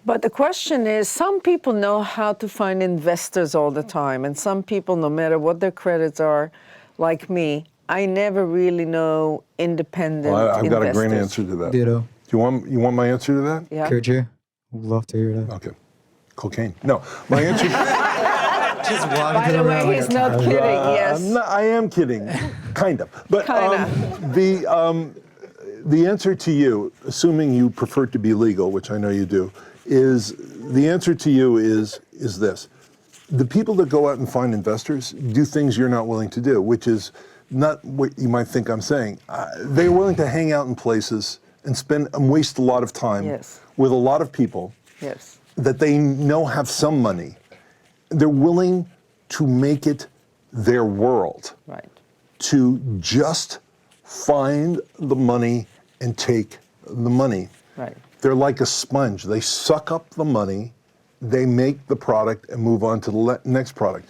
But the question is, some people know how to find investors all the time, and some people, no matter what their credits are, like me, I never really know independent investors.
I've got a great answer to that.
Ditto.
Do you want my answer to that?
Yeah.
Could you? Would love to hear that.
Okay. Cocaine. No, my answer.
By the way, he's not kidding. Yes.
I am kidding, kind of. But the answer to you, assuming you prefer to be legal, which I know you do, is the answer to you is this: the people that go out and find investors do things you're not willing to do, which is not what you might think I'm saying. They're willing to hang out in places and waste a lot of time with a lot of people that they know have some money. They're willing to make it their world, to just find the money and take the money. They're like a sponge. They suck up the money, they make the product and move on to the next product.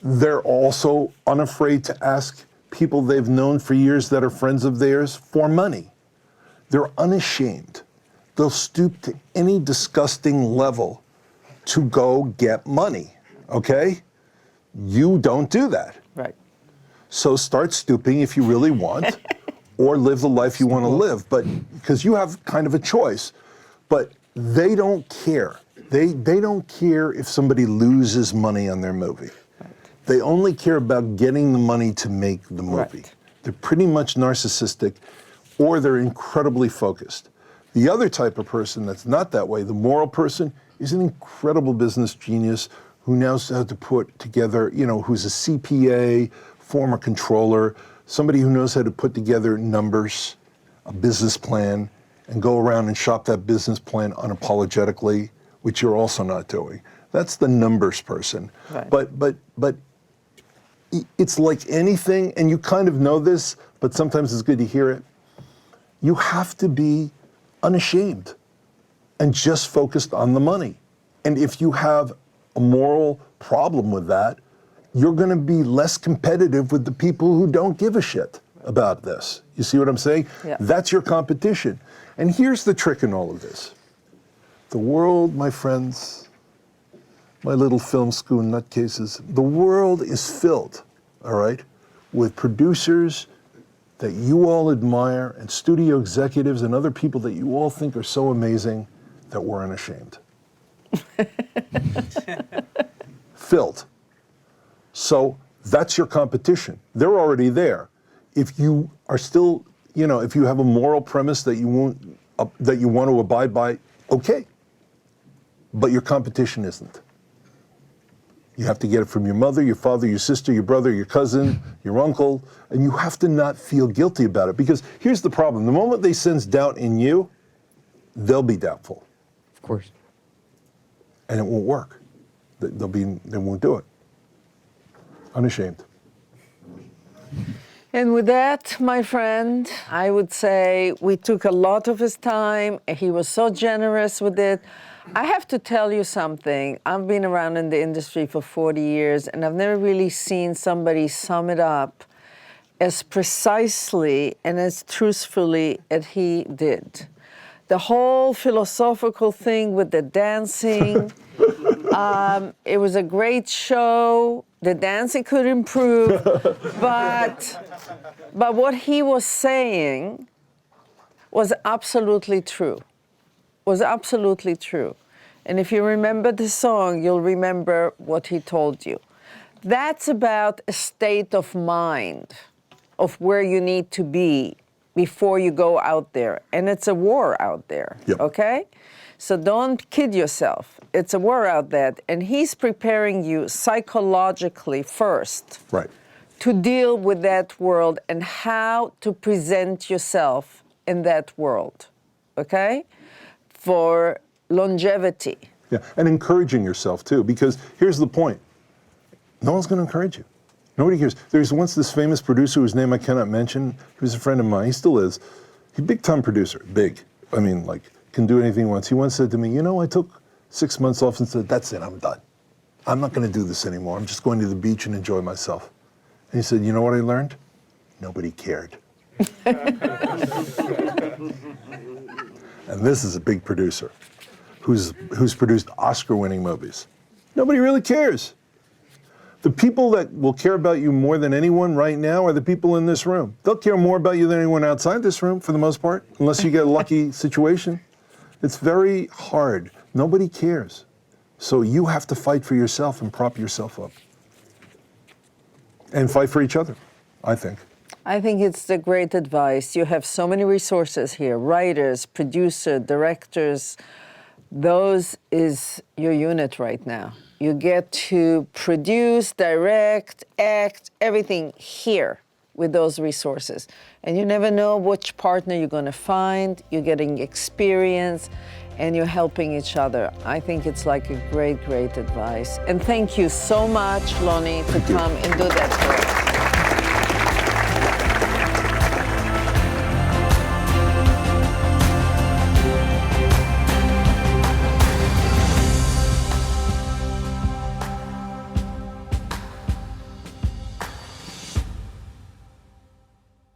They're also unafraid to ask people they've known for years that are friends of theirs for money. They're unashamed. They'll stoop to any disgusting level to go get money, okay? You don't do that.
Right.
So start stooping if you really want, or live the life you want to live, but because you have kind of a choice. But they don't care. They don't care if somebody loses money on their movie. They only care about getting the money to make the movie. They're pretty much narcissistic, or they're incredibly focused. The other type of person that's not that way, the moral person, is an incredible business genius who knows how to put together, who's a CPA, former controller, somebody who knows how to put together numbers, a business plan, and go around and shop that business plan unapologetically, which you're also not doing. That's the numbers person. But it's like anything, and you kind of know this, but sometimes it's good to hear it. You have to be unashamed and just focused on the money. And if you have a moral problem with that, you're going to be less competitive with the people who don't give a shit about this. You see what I'm saying?
Yeah.
That's your competition. And here's the trick in all of this. The world, my friends, my little film school nutcases, the world is filled, all right, with producers that you all admire and studio executives and other people that you all think are so amazing that we're unashamed. Filled. So that's your competition. They're already there. If you are still, if you have a moral premise that you want to abide by, okay. But your competition isn't. You have to get it from your mother, your father, your sister, your brother, your cousin, your uncle, and you have to not feel guilty about it. Because here's the problem. The moment they sense doubt in you, they'll be doubtful.
Of course.
And it won't work. They won't do it. Unashamed.
And with that, my friend, I would say we took a lot of his time. He was so generous with it. I have to tell you something. I've been around in the industry for 40 years, and I've never really seen somebody sum it up as precisely and as truthfully as he did. The whole philosophical thing with the dancing, it was a great show. The dancing could improve, but what he was saying was absolutely true. Was absolutely true. And if you remember the song, you'll remember what he told you. That's about a state of mind of where you need to be before you go out there. And it's a war out there,
Yep.
okay? So don't kid yourself. It's a war out there. And he's preparing you psychologically first
Right.
to deal with that world and how to present yourself in that world, okay? For longevity.
Yeah, and encouraging yourself too, because here's the point. No one's going to encourage you. Nobody cares. There's once this famous producer whose name I cannot mention. He was a friend of mine. He still is. He's a big-time producer. Big. I mean, like, can do anything he wants. He once said to me, I took 6 months off and said, that's it, I'm done. I'm not going to do this anymore. I'm just going to the beach and enjoy myself. And he said, you know what I learned? Nobody cared. And this is a big producer who's produced Oscar-winning movies. Nobody really cares. The people that will care about you more than anyone right now are the people in this room. They'll care more about you than anyone outside this room, for the most part, unless you get a lucky situation. It's very hard. Nobody cares. So you have to fight for yourself and prop yourself up. And fight for each other, I think.
I think it's the great advice. You have so many resources here, writers, producers, directors. Those is your unit right now. You get to produce, direct, act, everything here with those resources. And you never know which partner you're going to find. You're getting experience and you're helping each other. I think it's like a great, great advice. And thank you so much, Lonnie, to come and do that for us.